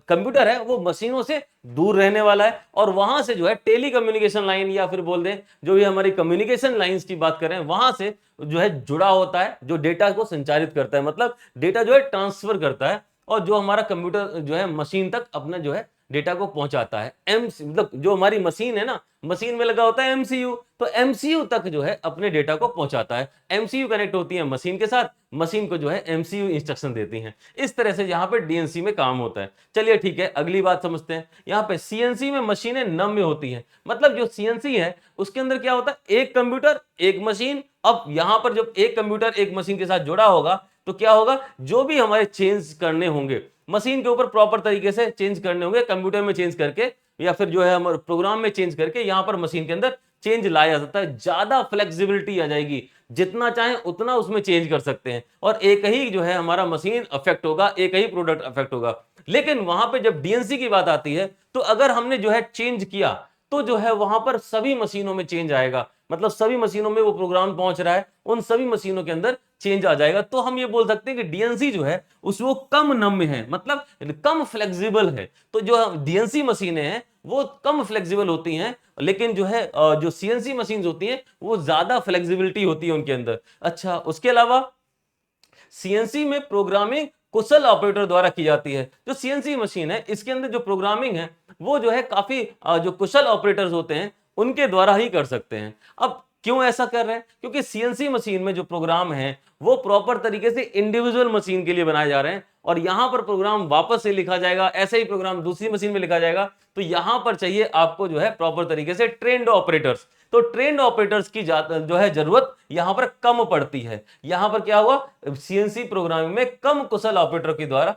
कंप्यूटर है वो मशीनों से दूर रहने वाला है, और वहां से जो है टेली कम्युनिकेशन लाइन या फिर बोल दें जो भी हमारी कम्युनिकेशन लाइंस की बात करें वहां से जो है जुड़ा होता है, जो डेटा को संचारित करता है, मतलब डेटा जो है ट्रांसफर करता है, और जो हमारा कंप्यूटर जो है मशीन तक अपना जो है डेटा को पहुंचाता है। मतलब जो हमारी मशीन है ना, मशीन में लगा होता है एमसीयू, तो एमसीयू तक जो है अपने डेटा को पहुंचाता है। एमसीयू कनेक्ट होती है मशीन के साथ, मशीन को जो है एमसीयू इंस्ट्रक्शन देती हैं। इस तरह से यहाँ पे डीएनसी में काम होता है। चलिए ठीक है, अगली बात समझते हैं। यहाँ पे सीएनसी में मशीनें नम्य होती हैं, मतलब जो सीएनसी है उसके अंदर क्या होता है, एक कंप्यूटर एक मशीन। अब यहाँ पर जब एक कंप्यूटर एक मशीन के साथ जुड़ा होगा तो क्या होगा, जो भी हमारे चेंज करने होंगे मशीन के ऊपर प्रॉपर तरीके से चेंज करने होंगे, कंप्यूटर में चेंज करके या फिर जो है हमारे प्रोग्राम में चेंज करके यहाँ पर मशीन के अंदर चेंज लाया जा सकता है। ज्यादा फ्लेक्सिबिलिटी आ जाएगी, जितना चाहें उतना उसमें चेंज कर सकते हैं, और एक ही जो है हमारा मशीन अफेक्ट होगा, एक ही प्रोडक्ट अफेक्ट होगा। लेकिन वहां पे जब डीएनसी की बात आती है तो अगर हमने जो है चेंज किया तो जो है वहां पर सभी मशीनों में चेंज आएगा, मतलब सभी मशीनों में वो प्रोग्राम पहुंच रहा है, उन सभी मशीनों के अंदर चेंज आ जाएगा। तो हम ये बोल सकते हैं कि डीएनसी जो है उस वो कम नम्य है, मतलब कम फ्लेक्सिबल है। तो जो डीएनसी मशीनें हैं वो कम फ्लेक्सिबल होती हैं, लेकिन जो है जो सीएनसी मशीन होती हैं वो ज्यादा फ्लेक्सिबिलिटी होती है उनके अंदर। अच्छा, उसके अलावा सीएनसी में प्रोग्रामिंग कुशल ऑपरेटर द्वारा की जाती है। जो सीएनसी मशीन है इसके अंदर जो प्रोग्रामिंग है वो जो है काफी जो कुशल ऑपरेटर्स होते हैं उनके द्वारा ही कर सकते हैं। अब क्यों ऐसा कर रहे हैं? क्योंकि सीएनसी मशीन में जो प्रोग्राम है वो प्रॉपर तरीके से इंडिविजुअल मशीन के लिए बनाए जा रहे हैं, और यहां पर प्रोग्राम वापस से लिखा जाएगा, ऐसे ही प्रोग्राम दूसरी मशीन में लिखा जाएगा। तो यहां पर चाहिए आपको जो है प्रॉपर तरीके से ट्रेंड ऑपरेटर्स। तो ट्रेंड ऑपरेटर्स की जो है जरूरत यहां पर कम पड़ती है। यहां पर क्या हुआ, सीएनसी प्रोग्रामिंग में कम कुशल ऑपरेटर के द्वारा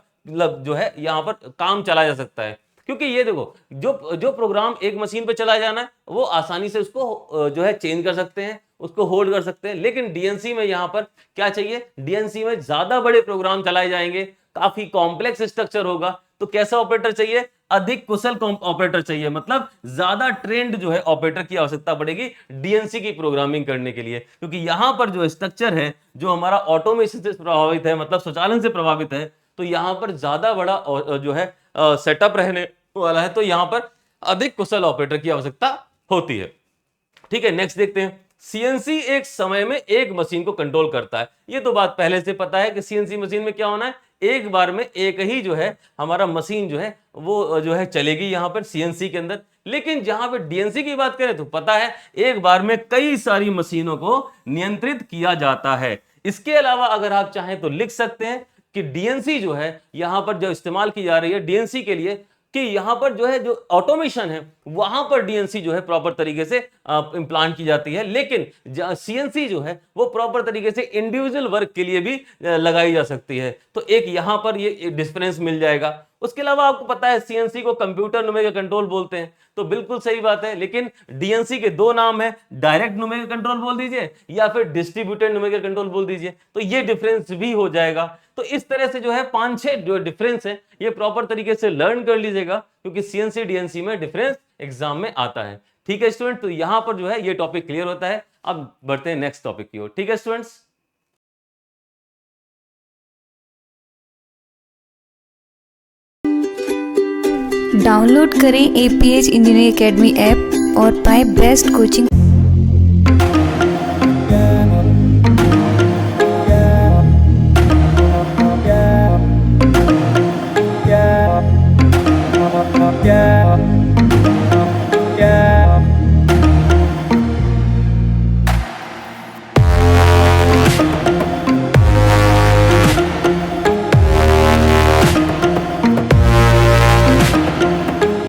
जो है यहां पर काम चला जा सकता है। क्योंकि ये देखो, जो प्रोग्राम एक मशीन पे चला जाना है वो आसानी से उसको जो है चेंज कर सकते हैं, उसको होल्ड कर सकते हैं। लेकिन डीएनसी में यहां पर क्या चाहिए, डीएनसी में ज्यादा बड़े प्रोग्राम चलाए जाएंगे, काफी कॉम्प्लेक्स स्ट्रक्चर होगा। तो कैसा ऑपरेटर चाहिए, अधिक कुशल ऑपरेटर चाहिए, मतलब ज्यादा ट्रेंड जो है ऑपरेटर की आवश्यकता पड़ेगी डीएनसी की प्रोग्रामिंग करने के लिए। क्योंकि यहां पर जो स्ट्रक्चर है जो हमारा ऑटोमेशन से प्रभावित है, मतलब स्वचालन से प्रभावित है, तो यहां पर ज्यादा बड़ा जो है सेटअप रहने वाला है। तो यहां पर अधिक कुशल ऑपरेटर की आवश्यकता होती है। ठीक है, नेक्स्ट देखते हैं। सीएनसी एक समय में एक मशीन को कंट्रोल करता है। ये तो बात पहले से पता है कि सीएनसी मशीन में क्या होना है, एक बार में एक ही जो है हमारा मशीन जो है वो जो है चलेगी यहां पर सीएनसी के अंदर। लेकिन जहां पर डीएनसी की बात करें तो पता है एक बार में कई सारी मशीनों को नियंत्रित किया जाता है। इसके अलावा अगर आप चाहें तो लिख सकते हैं कि डीएनसी जो है यहां पर जो इस्तेमाल की जा रही है डीएनसी के लिए, कि यहां पर जो है जो ऑटोमेशन है वहां पर डीएनसी जो है प्रॉपर तरीके से इम्प्लांट की जाती है। लेकिन सीएनसी जो है वो प्रॉपर तरीके से इंडिविजुअल वर्क के लिए भी लगाई जा सकती है। तो एक यहां पर ये डिफरेंस मिल जाएगा। उसके अलावा आपको पता है सीएनसी को कंप्यूटर न्यूमेरिकल कंट्रोल बोलते हैं, तो बिल्कुल सही बात है। लेकिन डीएनसी के दो नाम है, डायरेक्ट न्यूमेरिकल कंट्रोल बोल दीजिए या फिर डिस्ट्रीब्यूटेड न्यूमेरिकल कंट्रोल बोल दीजिए, तो ये डिफरेंस भी हो जाएगा। तो इस तरह से जो है 5-6 जो डिफरेंस है ये प्रॉपर तरीके से लर्न कर लीजिएगा, क्योंकि सीएनसी डीएनसी में डिफरेंस एग्जाम में आता है। ठीक है स्टूडेंट, तो यहां पर जो है ये टॉपिक क्लियर होता है। अब बढ़ते हैं नेक्स्ट टॉपिक की ओर। ठीक है स्टूडेंट्स, डाउनलोड करें एपीएच इंजीनियरिंग एकेडमी ऐप और पाएं बेस्ट कोचिंग।